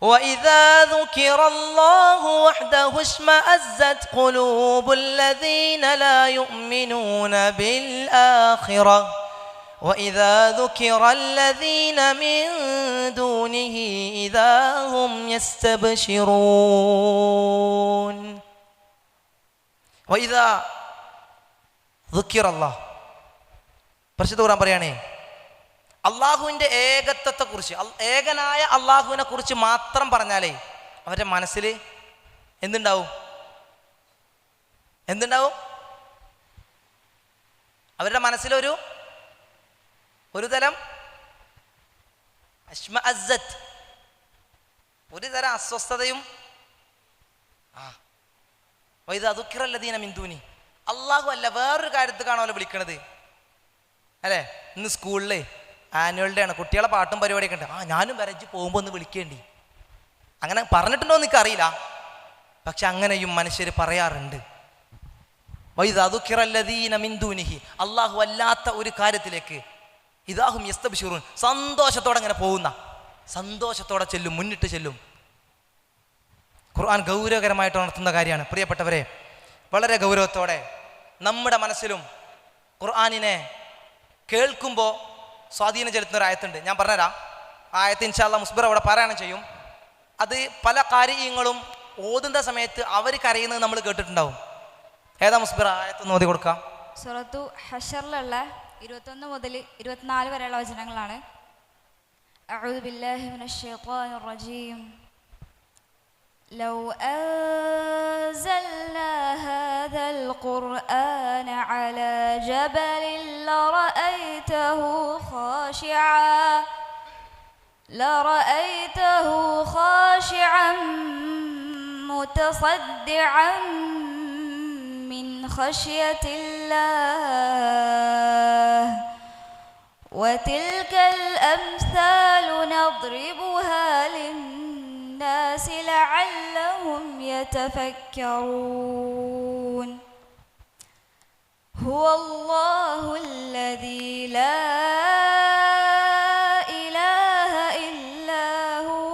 وَإِذَا ذُكِرَ اللَّهُ وَحْدَهُ اشْمَأَزَّتْ قُلُوبُ الَّذِينَ لَا يُؤْمِنُونَ بِالْآخِرَةِ وَإِذَا ذُكِرَ الَّذِينَ مِن دُونِهِ إِذَا هُمْ يَسْتَبْشِرُونَ. വൈദാ ദുഃഖിറല്ലാഹ്, പരിശുദ്ധ ഖുർആൻ പറയുകയാണേ, അള്ളാഹുവിൻ്റെ ഏകത്വത്തെക്കുറിച്ച്, ഏകനായ അള്ളാഹുവിനെ കുറിച്ച് മാത്രം പറഞ്ഞാലേ അവരുടെ മനസ്സിൽ എന്തുണ്ടാവും? അവരുടെ മനസ്സിലൊരു തരം അഷ്മഅസ്സത്ത്, ഒരു തരം അസ്വസ്ഥതയും. വൈദാ ദുഃഖിറല്ലദീന മിൻ ദൂനി, അള്ളാഹു അല്ല വേറൊരു കാര്യത്തിലാണല്ലോ വിളിക്കണത് അല്ലേ? ഇന്ന് സ്കൂളിൽ ആനുവൽ ഡേ ആണ്, കുട്ടികളെ പാട്ടും പരിപാടിയൊക്കെ ഉണ്ട്. ഞാനും വരച്ച് പോകുമ്പോൾ ഒന്ന് വിളിക്കേണ്ടി, അങ്ങനെ പറഞ്ഞിട്ടുണ്ടോ എന്ന് എനിക്കറിയില്ല, പക്ഷെ അങ്ങനെയും മനുഷ്യർ പറയാറുണ്ട്. വൈദാ ദുഃഖിറല്ലദീന മിൻ ദൂനിഹി, അള്ളാഹു അല്ലാത്ത ഒരു കാര്യത്തിലേക്ക് ഇദാഹും യസ്തബ്ശിറൂൻ, സന്തോഷത്തോടെ അങ്ങനെ പോകുന്ന, സന്തോഷത്തോടെ ചെല്ലും, മുന്നിട്ട് ചെല്ലും. ഖുർആൻ ഗൗരവകരമായിട്ട് ഉണർത്തുന്ന കാര്യമാണ് പ്രിയപ്പെട്ടവരെ. വളരെ ഗൗരവത്തോടെ നമ്മുടെ മനസ്സിലും ഖുർആനിനെ കേൾക്കുമ്പോൾ സ്വാധീനം ചെലുത്തുന്ന ഒരു ആയത്തുണ്ട്. ഞാൻ പറഞ്ഞുതരാം. ആയത്ത് ഇൻഷാ അല്ലാഹ് മുസ്ബിർ അവിടെ പാരായണം ചെയ്യും. അത് പല കാര്യങ്ങളും ഓതുന്ന സമയത്ത് അവർ കരയുന്നത് നമ്മൾ കേട്ടിട്ടുണ്ടാവും. ഏതാ മുസ്ബിർ ആയത്തൊന്ന് ഓതി കൊടുക്കാം? സൂറത്തു ഹശറിലുള്ള 21 മുതൽ 24 വരെയുള്ള വചനങ്ങളാണ്. അഊദു ബില്ലാഹി മിനശ് ശൈത്വാനിർ റജീം. ലൗ അൻസൽനാ ഹാദൽ ഖുർആന അലാ ജബലിൻ ലറഅയ്തഹു ഖാശിഅൻ മുതസദ്ദിഅൻ من خشية الله وتلك الأمثال نضربها للناس لعلهم يتفكرون هو الله الذي لا إله إلا هو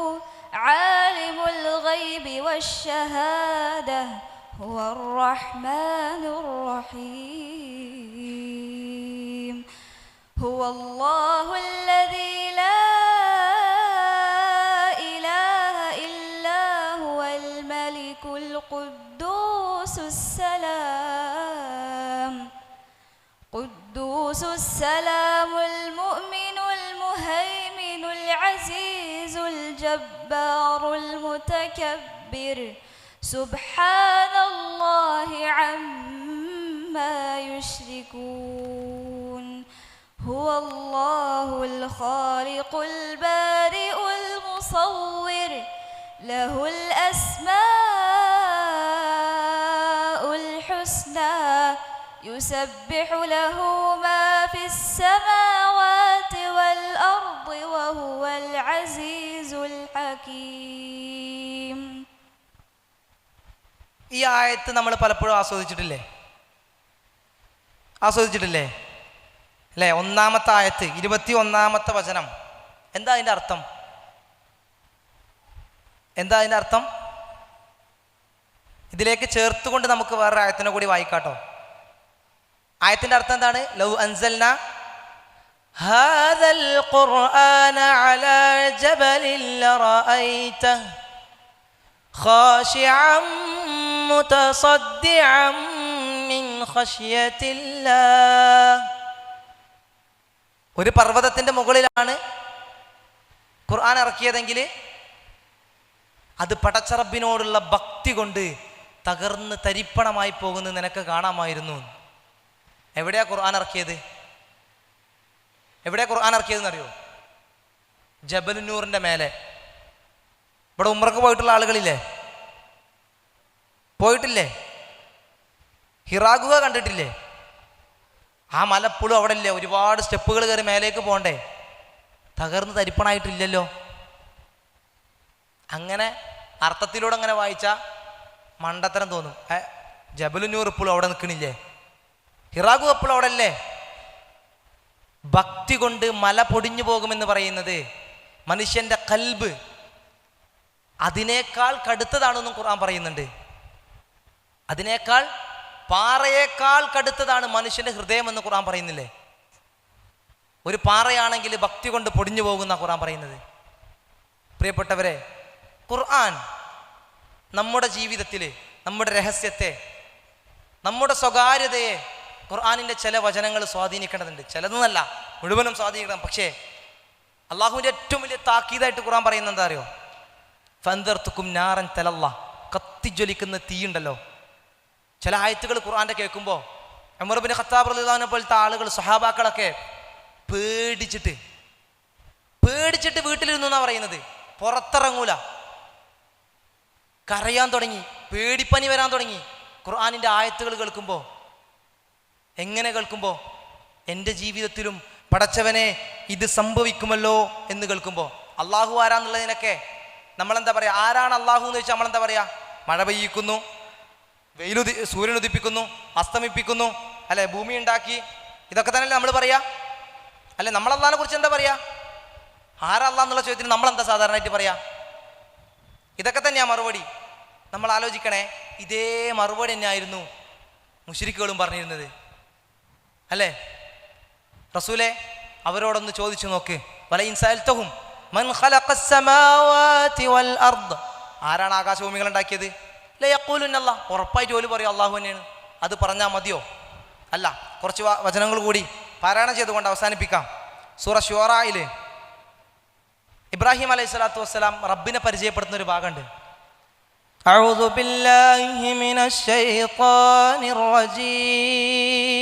عالم الغيب والشهادة هو الرحمن الرحيم هو الله الذي لا إله إلا هو الملك القدوس السلام المؤمن المهيمن العزيز الجبار المتكبر سبحان الله عما يشركون هو الله الخالق البارئ المصور له الأسماء الحسنى يسبح له ما في السماوات والأرض وهو العزيز الحكيم. ഈ ആയത്ത് നമ്മൾ പലപ്പോഴും ആസ്വദിച്ചിട്ടില്ലേ അല്ലേ? ഒന്നാമത്തെ ആയത്ത് 21-ാമത്തെ വചനം. എന്താ അതിൻ്റെ അർത്ഥം? ഇതിലേക്ക് ചേർത്തുകൊണ്ട് നമുക്ക് വേറൊരു ആയത്തിനെ കൂടി വായിക്കാട്ടോ. ആയത്തിൻ്റെ അർത്ഥം എന്താണ്? ലൗ അൻസൽനാ ഹാദൽ ഖുർആന അലാ ജബലിൻ ലറഅയ്തഹു ഖാശിഅൻ മുതസദ്ദിഅൻ മിൻ ഖശ്യത്തില്ലാഹ്. ഒരു പർവ്വതത്തിൻ്റെ മുകളിലാണ് ഖുർആൻ ഇറക്കിയതെങ്കിൽ അത് പടച്ചറബിനോടുള്ള ഭക്തി കൊണ്ട് തകർന്ന് തരിപ്പണമായി പോകുന്നത് നിനക്ക് കാണാമായിരുന്നു. എവിടെയാ ഖുർആൻ ഇറക്കിയതെന്ന് അറിയോ? ജബലുന്നൂറിൻ്റെ മേലെ. ഇവിടെ ഉംറക്ക് പോയിട്ടുള്ള ആളുകളില്ലേ? പോയിട്ടില്ലേ? ഹിറാ ഗുഹ കണ്ടിട്ടില്ലേ? ആ മലപ്പുളും അവിടെ ഇല്ലേ? ഒരുപാട് സ്റ്റെപ്പുകൾ കയറി മേലേക്ക് പോകണ്ടേ? തകർന്ന് തരിപ്പണായിട്ടില്ലല്ലോ. അങ്ങനെ അർത്ഥത്തിലൂടെ അങ്ങനെ വായിച്ചാൽ മണ്ടത്തരം തോന്നും. ജബലുന്നൂർ ഇപ്പോഴും അവിടെ നിൽക്കണില്ലേ? ഹിറാ ഗുഹ ഇപ്പോഴും അവിടെ അല്ലേ? ഭക്തി കൊണ്ട് മല പൊടിഞ്ഞു പോകുമെന്ന് പറയുന്നത് മനുഷ്യൻ്റെ കൽബ് അതിനേക്കാൾ കടുത്തതാണെന്നും ഖുർആൻ പറയുന്നുണ്ട്. അതിനേക്കാൾ പാറയേക്കാൾ കടുത്തതാണ് മനുഷ്യൻ്റെ ഹൃദയം എന്ന് ഖുർആൻ പറയുന്നില്ലേ? ഒരു പാറയാണെങ്കിൽ ഭക്തി കൊണ്ട് പൊടിഞ്ഞു പോകുന്ന ഖുർആൻ പറയുന്നത്. പ്രിയപ്പെട്ടവരെ, ഖുർആൻ നമ്മുടെ ജീവിതത്തിൽ നമ്മുടെ രഹസ്യത്തെ നമ്മുടെ സ്വകാര്യതയെ ഖുർആനിൻ്റെ ചില വചനങ്ങൾ സ്വാധീനിക്കേണ്ടതുണ്ട്. ചിലതെന്നല്ല, മുഴുവനും സ്വാധീനിക്കണം. പക്ഷേ അള്ളാഹുവിൻ്റെ ഏറ്റവും വലിയ താക്കീതായിട്ട് ഖുർആൻ പറയുന്നത് എന്താ അറിയോ? ഫൻദർത്തുക്കും നാറൻ തലല്ലാ, കത്തിജ്വലിക്കുന്ന തീയുണ്ടല്ലോ. ചില ആയത്തുകൾ ഖുർആൻ്റെ കേൾക്കുമ്പോൾ ഉമർ ഇബ്നു ഖത്താബ് റളിയല്ലാഹു അൻഹു പോലത്തെ ആളുകൾ, സ്വഹാബാക്കളൊക്കെ പേടിച്ചിട്ട് വീട്ടിലിരുന്നു എന്നാ പറയുന്നത്. പുറത്തിറങ്ങൂല, കരയാൻ തുടങ്ങി, പേടിപ്പനി വരാൻ തുടങ്ങി ഖുർആനിൻ്റെ ആയത്തുകൾ കേൾക്കുമ്പോൾ. എങ്ങനെ കേൾക്കുമ്പോൾ? എൻ്റെ ജീവിതത്തിലും പടച്ചവനെ ഇത് സംഭവിക്കുമല്ലോ എന്ന് കേൾക്കുമ്പോൾ. അള്ളാഹു ആരാന്നുള്ളതിനൊക്കെ നമ്മളെന്താ പറയുക? ആരാണ് അള്ളാഹു എന്ന് ചോദിച്ചാൽ നമ്മളെന്താ പറയുക? മഴ പെയ്യിക്കുന്നു, സൂര്യൻ ഉദിപ്പിക്കുന്നു, അസ്തമിപ്പിക്കുന്നു, അല്ലെ, ഭൂമി ഉണ്ടാക്കി, ഇതൊക്കെ തന്നെയല്ലേ നമ്മൾ പറയാ? അല്ലെ, നമ്മൾ അള്ളാഹിനെ കുറിച്ച് എന്താ പറയാ? ആരാ അള്ളാഹ് എന്നുള്ള ചോദ്യത്തിന് നമ്മളെന്താ സാധാരണയായിട്ട് പറയാ? ഇതൊക്കെ തന്നെയാ മറുപടി. നമ്മൾ ആലോചിക്കണേ, ഇതേ മറുപടി തന്നെയായിരുന്നു മുശ്രിക്കുകളും പറഞ്ഞിരുന്നത്, അല്ലേ? റസൂലേ, അവരോടൊന്ന് ചോദിച്ചു നോക്ക്, വലഇൻ സഅൽതഹും മൻ ഖലഖസ് സമാവാതി വൽ അർദ്, ആരാണ് ആകാശഭൂമികൾ ഉണ്ടാക്കിയത്? ലയഖൂലുന്ന അല്ലാഹ്, ഉറപ്പായിട്ട് ഓല് പറയും അള്ളാഹു തന്നെയാണ്. അത് പറഞ്ഞാൽ മതിയോ? അല്ല, കുറച്ച് വചനങ്ങൾ കൂടി പാരായണം ചെയ്തുകൊണ്ട് അവസാനിപ്പിക്കാം. സൂറ ശുആറയിൽ ഇബ്രാഹിം അലൈഹി സ്വലാത്തു വസ്സലാം റബ്ബിനെ പരിചയപ്പെടുത്തുന്ന ഒരു ഭാഗമുണ്ട്. അഊദു ബില്ലാഹി മിനശ് ശൈത്വാനിർ റജീം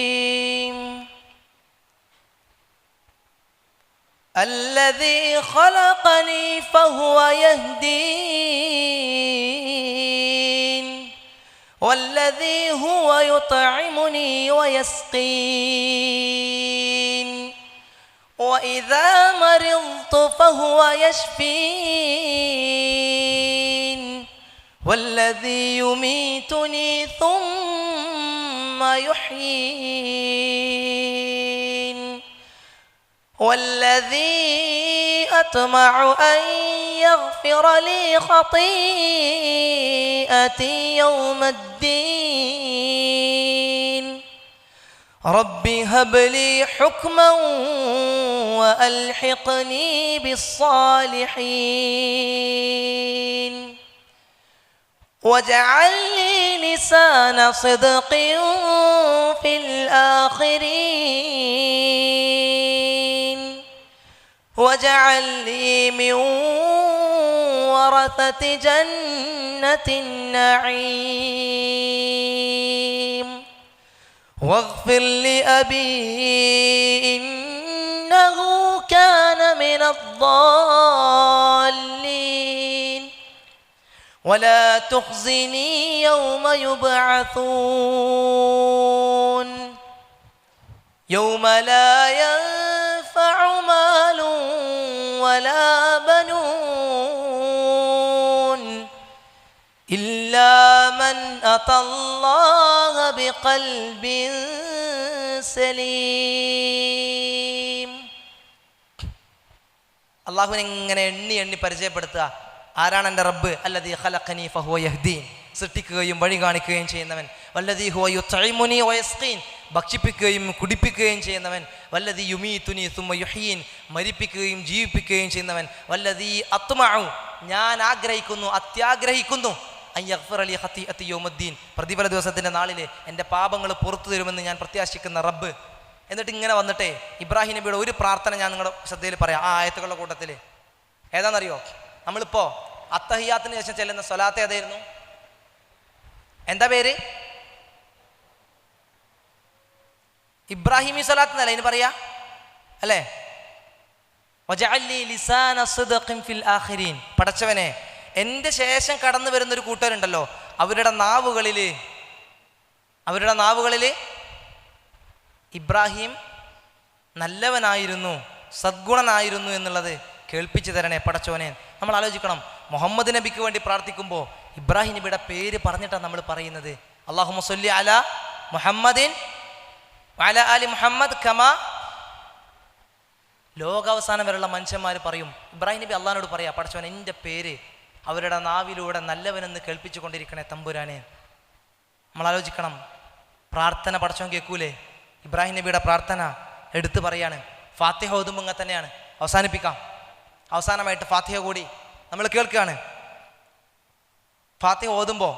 അല്ലദീ ഖലഖനീ ഫഹുവ യഹ്ദീൻ വല്ലദീ ഹുവ യുത്ഇമുനീ വയസ്ഖീൻ وإذا مرضت فهو يشفين والذي يميتني ثم يحيين والذي أطمع أن يغفر لي خطيئتي يوم الدين رب هب لي حكما وألحقني بالصالحين واجعل لي لسان صدق في الآخرين واجعل لي من ورثة جنة النعيم واغفر لأبي إنه كان من الضالين ولا تخزني يوم يبعثون يوم لا ينفع مال ولا بنون إلا من أتى الله بقلب سليم. അള്ളാഹുവിനെ ഇങ്ങനെ എണ്ണി പരിചയപ്പെടുത്തുക. ആരാണ് എൻ്റെ റബ്ബ്? അല്ലദീ ഖലഖനീ ഫഹുവ യഹ്ദീൻ, സൃഷ്ടിക്കുകയും വഴി കാണിക്കുകയും ചെയ്യുന്നവൻ. വല്ലദീ ഹുവ യുത്ഇമുനീ വയസ്ഖീൻ, ഭക്ഷിപ്പിക്കുകയും കുടിപ്പിക്കുകയും ചെയ്യുന്നവൻ. വല്ലദീ യുമീതുനീ സുമ്മ യുഹ്യീൻ, മരിപ്പിക്കുകയും ജീവിപ്പിക്കുകയും ചെയ്യുന്നവൻ. വല്ലദീ അത്മഉ, ഞാൻ ആഗ്രഹിക്കുന്നു, അത്യാഗ്രഹിക്കുന്നു, അൻ യഗ്ഫിറ ലി ഖതീഅതി യൗമദ്ദീൻ, പ്രതിഫല ദിവസത്തിൻ്റെ നാളിൽ എൻ്റെ പാപങ്ങൾ പുറത്തു തരുമെന്ന് ഞാൻ പ്രത്യാശിക്കുന്ന റബ്ബ്. എന്നിട്ട് ഇങ്ങനെ വന്നിട്ടേ ഇബ്രാഹിം നബിയുടെ ഒരു പ്രാർത്ഥന ഞാൻ നിങ്ങളുടെ ശ്രദ്ധയിൽ പറയാം. ആ ആയത്തുകളുടെ കൂട്ടത്തിൽ ഏതാണെന്നറിയോ? നമ്മളിപ്പോൾ അത്തഹിയാത്തിന് ശേഷം ചെല്ലുന്ന സ്വലാത്ത് ഏതായിരുന്നു? എന്താ പേര്? ഇബ്രാഹിമി സ്വലാത്ത് എന്നല്ല ഇതിന് പറയാ, അല്ലേ? വജഅൽ ലി ലിസാന സിദ്ഖിൻ ഫിൽ ആഖിരീൻ, പടച്ചവനെ എൻ്റെ ശേഷം കടന്നു വരുന്നൊരു കൂട്ടരുണ്ടല്ലോ, അവരുടെ നാവുകളിൽ ഇബ്രാഹിം നല്ലവനായിരുന്നു, സദ്ഗുണനായിരുന്നു എന്നുള്ളത് കേൾപ്പിച്ചു തരണേ പടച്ചോനെ. നമ്മൾ ആലോചിക്കണം, മുഹമ്മദ് നബിക്ക് വേണ്ടി പ്രാർത്ഥിക്കുമ്പോൾ ഇബ്രാഹിം നബിയുടെ പേര് പറഞ്ഞിട്ടാണ് നമ്മൾ പറയുന്നത്. അല്ലാഹുമ്മ സ്വല്ലി അലാ മുഹമ്മദിൻ വഅലാ ആലി മുഹമ്മദ് കമാ. ലോകാവസാനം വരെയുള്ള മനുഷ്യന്മാർ പറയും, ഇബ്രാഹിം നബി അള്ളാഹിനോട് പറയാ, പടച്ചോൻ എൻ്റെ പേര് അവരുടെ നാവിലൂടെ നല്ലവനെന്ന് കേൾപ്പിച്ചു കൊണ്ടിരിക്കണേ തമ്പുരാനെ. നമ്മൾ ആലോചിക്കണം, പ്രാർത്ഥന പടച്ചോൻ കേൾക്കൂലേ? ഇബ്രാഹിം നബിയുടെ പ്രാർത്ഥന എടുത്തു പറയാണ്. ഫാത്തിഹ ഓതുമ്പോൾ ഇങ്ങനെ തന്നെയാണ്. അവസാനിപ്പിക്കാം. അവസാനമായിട്ട് ഫാത്തിഹ കൂടി നമ്മൾ കേൾക്കുകയാണ്. ഫാത്തിഹ ഓതുമ്പോൾ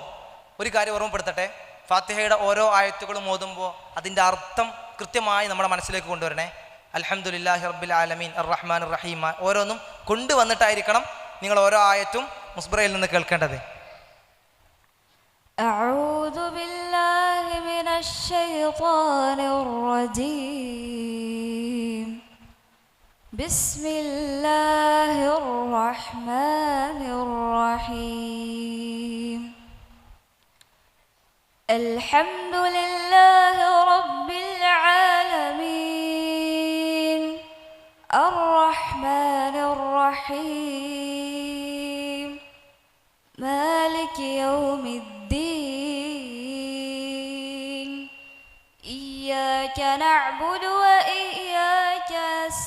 ഒരു കാര്യം ഓർമ്മപ്പെടുത്തട്ടെ, ഫാത്തിഹയുടെ ഓരോ ആയത്തുകളും ഓതുമ്പോൾ അതിൻ്റെ അർത്ഥം കൃത്യമായി നമ്മുടെ മനസ്സിലേക്ക് കൊണ്ടുവരണേ. അൽഹംദുലില്ലാഹി റബ്ബിൽ ആലമീൻ അർറഹ്മാൻ റഹീം ഓരോന്നും കൊണ്ടുവന്നിട്ടായിരിക്കണം നിങ്ങൾ ഓരോ ആയത്തും മുസ്ബറയിൽ നിന്ന് കേൾക്കേണ്ടത്. أعوذ بالله من الشيطان الرجيم بسم الله الرحمن الرحيم الحمد لله رب العالمين الرحمن الرحيم مالك يوم الدين إياك نعبد وإياك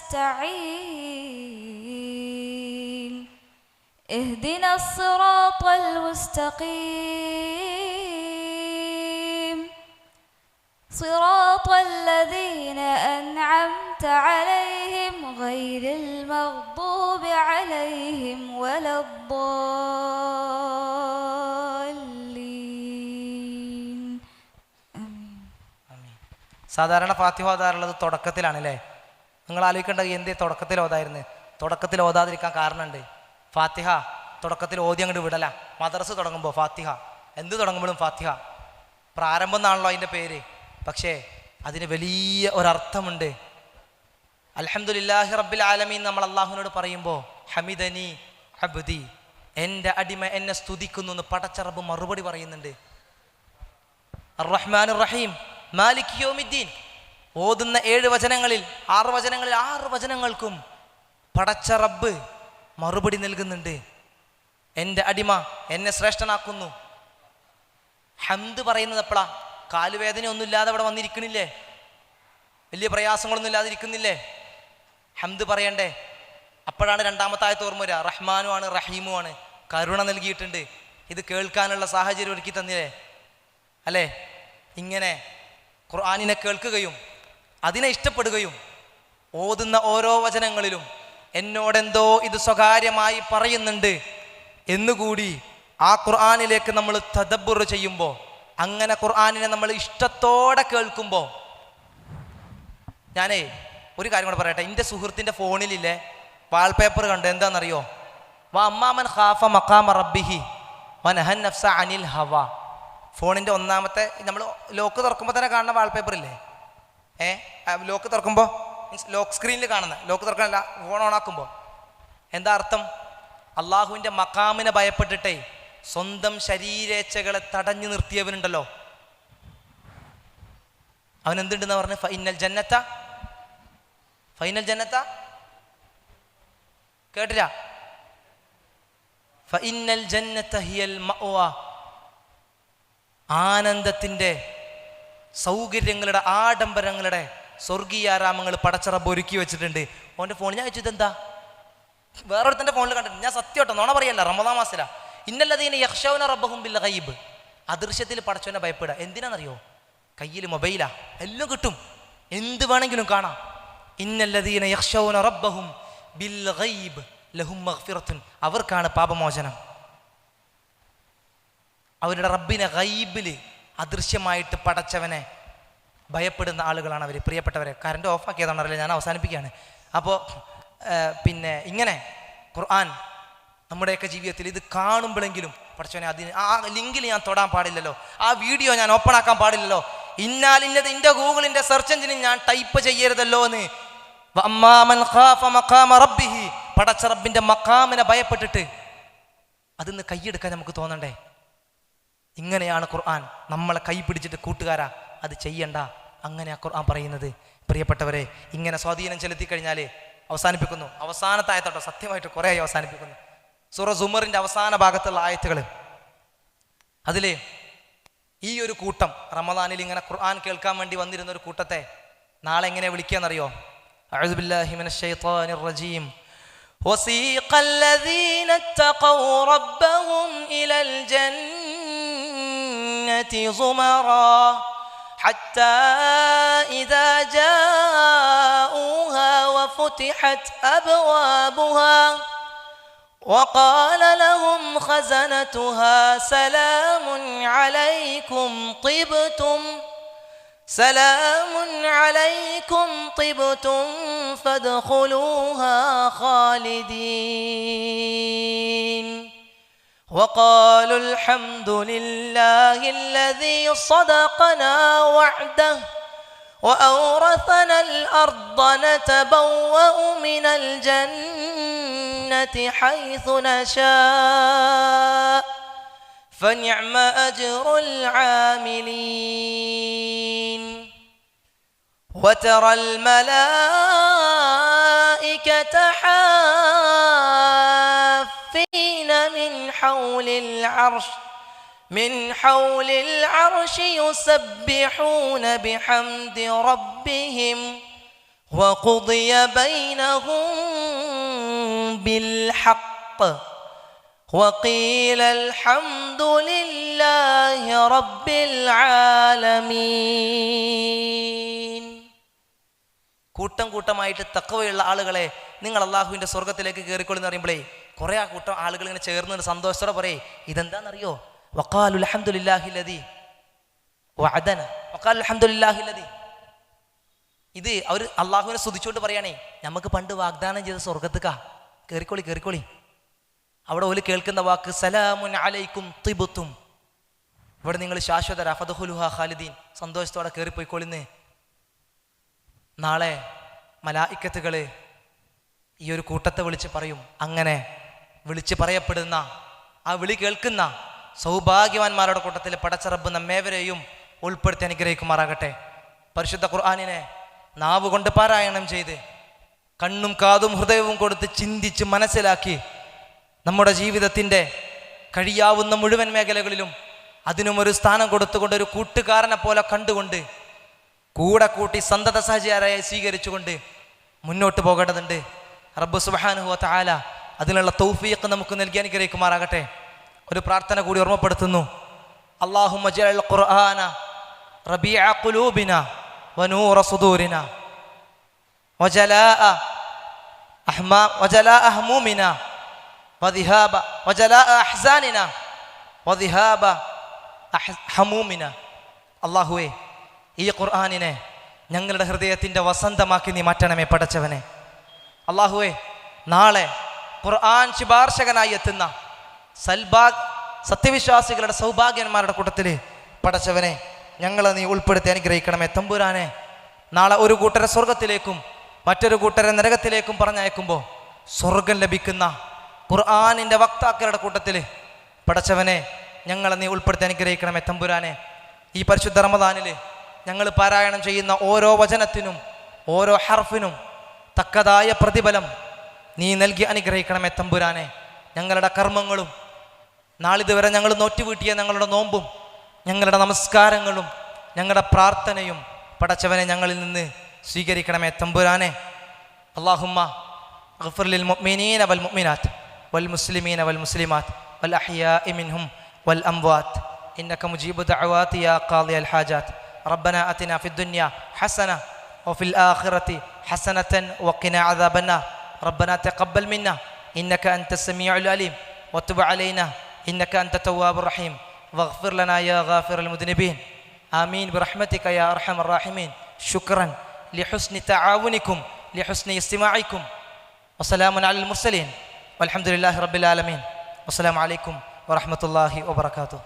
نستعين اهدنا الصراط المستقيم صراط الذين أنعمت عليهم غير المغضوب عليهم ولا الضالين آمين. സാധാരണ ഫാത്തിഹ ഓതാറുള്ളത് തുടക്കത്തിലാണല്ലേ. നിങ്ങൾ ആലോചിക്കേണ്ടത് എന്തേ തുടക്കത്തിൽ ഓതായിരുന്നു? തുടക്കത്തിൽ ഓതാതിരിക്കാൻ കാരണമുണ്ട്. ഫാത്തിഹ തുടക്കത്തിൽ ഓതി അങ്ങോട്ട് വിടല. മദ്രസ തുടങ്ങുമ്പോൾ ഫാത്തിഹ, എന്ത് തുടങ്ങുമ്പോഴും ഫാത്തിഹ. പ്രാരംഭം എന്നാണല്ലോ അതിൻ്റെ പേര്. പക്ഷേ അതിന് വലിയ ഒരർത്ഥമുണ്ട്. അൽഹംദുലില്ലാഹി റബ്ബിൽ ആലമീൻ നമ്മൾ അള്ളാഹുവിനോട് പറയുമ്പോൾ ഹമിദനി അബ്ദി, എൻ്റെ അടിമ എന്നെ സ്തുതിക്കുന്നു എന്ന് പടച്ച റബ്ബ് മറുപടി പറയുന്നുണ്ട്. അർറഹ്മാൻ റഹീം മാലിക് യൗമിദ്ദീൻ ഓതുന്ന 7 വചനങ്ങളിൽ 6 വചനങ്ങളിൽ 6 വചനങ്ങൾക്കും പടച്ച റബ്ബ് മറുപടി നൽകുന്നുണ്ട്. എൻ്റെ അടിമ എന്നെ ശ്രേഷ്ഠനാക്കുന്നു. ഹംദ് പറയുന്നത് എപ്പോഴാ? കാലുവേദനയൊന്നും ഇല്ലാതെ അവിടെ വന്നിരിക്കണില്ലേ? വലിയ പ്രയാസങ്ങളൊന്നും ഇല്ലാതെ ഇരിക്കുന്നില്ലേ? ഹംദ് പറയണ്ടേ? അപ്പോഴാണ് രണ്ടാമത്തെ ആയത്ത് ഓർമ്മ വരിക. റഹ്മാനുമാണ് റഹീമുമാണ്, കരുണ നൽകിയിട്ടുണ്ട്. ഇത് കേൾക്കാനുള്ള സാഹചര്യം ഒരുക്കി തന്നില്ലേ അല്ലേ? ഇങ്ങനെ ഖുർആനിനെ കേൾക്കുകയും അതിനെ ഇഷ്ടപ്പെടുകയും ഓതുന്ന ഓരോ വചനങ്ങളിലും എന്നോടെന്തോ ഇത് സ്വകാര്യമായി പറയുന്നുണ്ട് എന്നുകൂടി ആ ഖുർആനിലേക്ക് നമ്മൾ തദബ്ബുർ ചെയ്യുമ്പോൾ, അങ്ങനെ ഖുർആനിനെ നമ്മൾ ഇഷ്ടത്തോടെ കേൾക്കുമ്പോൾ, ഞാനേ ഒരു കാര്യം കൂടെ പറയട്ടെ. എൻ്റെ സുഹൃത്തിൻ്റെ ഫോണിലില്ലേ വാൾപേപ്പർ കണ്ട് എന്താണെന്നറിയോ? അമ്മാമൻ ഖാഫ മഖാമ റബ്ബിഹി വനഹൻ നഫ്സ അനിൽ ഹവ. ഫോണിൻ്റെ ഒന്നാമത്തെ നമ്മൾ ലോക്ക് തുറക്കുമ്പോൾ തന്നെ കാണുന്ന വാൾപേപ്പർ ഇല്ലേ? ലോക്ക് തുറക്കുമ്പോൾ മീൻസ് ലോക്ക് സ്ക്രീനിൽ കാണുന്ന, ലോക്ക് തുറക്കാനല്ല, ഫോൺ ഓണാക്കുമ്പോൾ. എന്താ അർത്ഥം? അള്ളാഹുവിൻ്റെ മഖാമിനെ ഭയപ്പെട്ടിട്ടേ സ്വന്തം ശരീരേച്ഛകളെ തടഞ്ഞു നിർത്തിയവനുണ്ടല്ലോ, അവൻ എന്തുണ്ടെന്ന് പറഞ്ഞ് ഫൈനൽ ജന്നത്ത കേട്ടില്ല? ഫഇന്നൽ ജന്നത ഹിയൽ മഅ്വ. ആനന്ദത്തിൻ്റെ സൗകര്യങ്ങളുടെ ആഡംബരങ്ങളുടെ സ്വർഗീയാരാമങ്ങൾ പടച്ച റബ്ബ് ഒരുക്കി വെച്ചിട്ടുണ്ട് ഓൻ്റെ ഫോണിൽ. ഞാൻ വെച്ചത് എന്താ വേറൊരുത്തൻ്റെ ഫോണിൽ കണ്ടിട്ടുണ്ട്. ഞാൻ സത്യം നോണ പറയല്ല, റമദാൻ മാസത്തില. ഇന്നല്ലദീന യഖ്ശൗന റബ്ബഹും ബിൽ ഗൈബ്. അദൃശ്യത്തിൽ പടച്ചവനെ ഭയപ്പെടുക. എന്തിനാണെന്നറിയോ? കയ്യിൽ മൊബൈലാ, എല്ലാം കിട്ടും, എന്ത് വേണമെങ്കിലും കാണാം. ഇന്നല്ലദീന യഖ്ശൗന റബ്ബഹും ബിൽ ഗൈബ് ലഹും മഗ്ഫിറത്തുൻ. അവർക്കാണ് പാപമോചനം. അവരുടെ റബ്ബിനെ ഗൈബിൽ അദൃശ്യമായിട്ട് പടച്ചവനെ ഭയപ്പെടുന്ന ആളുകളാണ് അവർ. പ്രിയപ്പെട്ടവരെ, കറണ്ട് ഓഫാക്കിയതാണ് അറിയില്ല, ഞാൻ അവസാനിപ്പിക്കുകയാണ്. അപ്പോൾ പിന്നെ ഇങ്ങനെ ഖുർആൻ നമ്മുടെയൊക്കെ ജീവിതത്തിൽ ഇത് കാണുമ്പോഴെങ്കിലും പടച്ചവനെ അതിന് ആ ലിങ്കിൽ ഞാൻ തൊടാൻ പാടില്ലല്ലോ, ആ വീഡിയോ ഞാൻ ഓപ്പൺ ആക്കാൻ പാടില്ലല്ലോ, ഇന്നാലിന്നത് എൻ്റെ ഗൂഗിളിൻ്റെ സെർച്ച് എഞ്ചിനിൽ ഞാൻ ടൈപ്പ് ചെയ്യരുതല്ലോ എന്ന്. അമ്മാമൻ ഖാഫ മഖാമ റബ്ബിഹി, പടച്ച റബ്ബിൻ്റെ മഖാമിനെ ഭയപ്പെട്ടിട്ട് അതിന്ന് കൈയെടുക്കാൻ നമുക്ക് തോന്നണ്ടേ? ഇങ്ങനെയാണ് ഖുർആൻ നമ്മളെ കൈ പിടിച്ചിട്ട് കൂട്ടുകാരാ അത് ചെയ്യണ്ട, അങ്ങനെയാ ഖുർആൻ പറയുന്നത്. പ്രിയപ്പെട്ടവരെ, ഇങ്ങനെ സ്വാധീനം ചെലുത്തി കഴിഞ്ഞാൽ അവസാനിപ്പിക്കുന്നു. അവസാനത്തെ ആയത്തോട്ടോ, സത്യമായിട്ട് കുറേ ആയി അവസാനിപ്പിക്കുന്നു. സൂറ സുമറിൻ്റെ അവസാന ഭാഗത്തുള്ള ആയത്തുകൾ, അതിൽ ഈ ഒരു കൂട്ടം റമദാനിൽ ഇങ്ങനെ ഖുർആൻ കേൾക്കാൻ വേണ്ടി വന്നിരുന്ന ഒരു കൂട്ടത്തെ നാളെ എങ്ങനെ വിളിക്കുകയെന്നറിയോ? അഊദു ബില്ലാഹി മിനശ് ശൈത്വാനിർ റജീം. വസീഖ الذين اتقوا ربهم إلى الجنة زمرا حتى إذا جاءوها وفتحت أبوابها وقال لهم خزنتها سلام عليكم طبتم سلام عليكم طبتم فادخلوها خالدين وقالوا الحمد لله الذي صدقنا وعده وأورثنا الأرض نتبوأ من الجنة حيث نشاء فنعم أجر العاملين وترى الملائكة حافين من حول العرش يسبحون بحمد ربهم وقضي بينهم بالحق وقيل الحمد لله رب العالمين. കൂട്ടം കൂട്ടമായിട്ട് തഖ്വയുള്ള ആളുകളെ നിങ്ങൾ അള്ളാഹുവിൻ്റെ സ്വർഗത്തിലേക്ക് കയറിക്കൊള്ളുന്ന പറയുമ്പോഴേ കുറേ ആ കൂട്ടം ആളുകൾ ഇങ്ങനെ ചേർന്ന് സന്തോഷത്തോടെ പറയേ ഇതെന്താണെന്നറിയോ? വഖാലു അൽഹംദുലില്ലാഹി ലദീ വഅദന വഖാലു അൽഹംദുലില്ലാഹി ലദീ. ഇത് അവർ അള്ളാഹുവിനെ സ്തുതിച്ചുകൊണ്ട് പറയുകയാണേ, നമുക്ക് പണ്ട് വാഗ്ദാനം ചെയ്ത സ്വർഗത്തുക്കാ, കയറിക്കോളി കയറിക്കോളി. അവിടെ ഓല് കേൾക്കുന്ന വാക്ക് സലാമുൻ അലൈക്കും തിബുത്തും, ഇവിടെ നിങ്ങൾ ശാശ്വതരാ ഫദ്ഖുലുഹാ ഖാലിദീൻ, സന്തോഷത്തോടെ കയറിപ്പോയിക്കോളിന്ന്. നാളെ മലായിക്കത്തുകൾ ഈ ഒരു കൂട്ടത്തെ വിളിച്ച് പറയും. അങ്ങനെ വിളിച്ച് പറയപ്പെടുന്ന ആ വിളി കേൾക്കുന്ന സൗഭാഗ്യവാന്മാരുടെ കൂട്ടത്തിൽ പടച്ച റബ്ബ് നമ്മേവരെയും ഉൾപ്പെടുത്തി അനുഗ്രഹിക്കുമാറാകട്ടെ. പരിശുദ്ധ ഖുർആനിനെ നാവ് കൊണ്ട് പാരായണം ചെയ്ത് കണ്ണും കാതും ഹൃദയവും കൊടുത്ത് ചിന്തിച്ച് മനസ്സിലാക്കി നമ്മുടെ ജീവിതത്തിൻ്റെ കഴിയാവുന്ന മുഴുവൻ മേഖലകളിലും അതിനും ഒരു സ്ഥാനം കൊടുത്തുകൊണ്ട് ഒരു കൂട്ടുകാരനെ പോലെ കണ്ടുകൊണ്ട് കൂടെ കൂട്ടി സന്തത സഹചാരിയായി സ്വീകരിച്ചുകൊണ്ട് മുന്നോട്ട് പോകേണ്ടതുണ്ട്. റബ്ബ് സുബ്ഹാനഹു വ തആല അതിനുള്ള തൗഫീഖ് നമുക്ക് നൽകി അനുഗ്രഹിക്കുമാറാകട്ടെ. ഒരു പ്രാർത്ഥന കൂടി ഓർമ്മപ്പെടുത്തുന്നു. അല്ലാഹുമ്മ ജഅൽ ഖുർആന റബീഅ ഖുലൂബിനാ വനൂറ സുദൂരിനാ വജലാഅ ഹമൂമിനാ വജലാഅ അഹ്സാനിനാ വദിഹാബ ഹമൂമിനാ. അല്ലാഹുവേ, ഈ ഖുർആനിനെ ഞങ്ങളുടെ ഹൃദയത്തിൻ്റെ വസന്തമാക്കി നീ മാറ്റണമേ പടച്ചവനെ. അല്ലാഹുവേ, നാളെ ഖുർആൻ ശുപാർശകനായി എത്തുന്ന സത്യവിശ്വാസികളുടെ സൗഭാഗ്യന്മാരുടെ കൂട്ടത്തിൽ പടച്ചവനെ ഞങ്ങളെ നീ ഉൾപ്പെടുത്തി അനുഗ്രഹിക്കണമേ തമ്പുരാനെ. നാളെ ഒരു കൂട്ടരെ സ്വർഗത്തിലേക്കും മറ്റൊരു കൂട്ടരെ നരകത്തിലേക്കും പറഞ്ഞയക്കുമ്പോൾ സ്വർഗം ലഭിക്കുന്ന ഖുർആനിൻ്റെ വക്താക്കളുടെ കൂട്ടത്തിൽ പടച്ചവനെ ഞങ്ങളെ നീ ഉൾപ്പെടുത്തി അനുഗ്രഹിക്കണമേ തമ്പുരാനെ. ഈ പരിശുദ്ധ റമദാനിൽ ഞങ്ങൾ പാരായണം ചെയ്യുന്ന ഓരോ വചനത്തിനും ഓരോ ഹർഫിനും തക്കതായ പ്രതിഫലം നീ നൽകി അനുഗ്രഹിക്കണമേ തമ്പുരാനെ. ഞങ്ങളുടെ കർമ്മങ്ങളും നാളിതുവരെ ഞങ്ങൾ നോറ്റുവീട്ടിയ ഞങ്ങളുടെ നോമ്പും ഞങ്ങളുടെ നമസ്കാരങ്ങളും ഞങ്ങളുടെ പ്രാർത്ഥനയും പടച്ചവനെ ഞങ്ങളിൽ നിന്ന് സ്വീകരിക്കണമേ തമ്പുരാനെ. അല്ലാഹുമ്മ അഗ്ഫിർ ലിൽ മുഅ്മിനീന വൽ മുഅ്മിനാത്ത് വൽ മുസ്ലിമീന വൽ മുസ്ലിമാത്ത് വൽ അഹ്യാഇ മിൻഹും വൽ അംവാത്ത് ഇന്നക മുജീബു ദഅവാതി യാ ഖാദിയൽ ഹാജാത്ത്. റബ്ബനാ ആതിനാ ഫിദ് ദുനിയ ഹസന വഫിൽ ആഖിറതി ഹസനതൻ വഖിനാ അദാബന്നാർ. റബ്ബനാ തഖബ്ബൽ മിന്നാ ഇന്നക അൻതസ് സമീഉൽ അലീം വതുബ് അലൈനാ ഇന്നക അൻത തവ്വാബുർ റഹീം വഗ്ഫിർ ലനാ യാ ഗാഫിറൽ മുദ്നിബീൻ. ആമീൻ ബിറഹ്മതിക യാ അർഹമർ റഹീമീൻ. ശുക്രൻ ലിഹുസ്നി തആവുനികും ലിഹുസ്നി ഇസ്തിമാഇകും വസ്സലാമുൻ അലൽ മുർസലീൻ വൽഹംദുലില്ലാഹി റബ്ബിൽ ആലമീൻ. വസ്സലാമു അലൈക്കും വറഹ്മത്തുള്ളാഹി വബറകാതുഹു.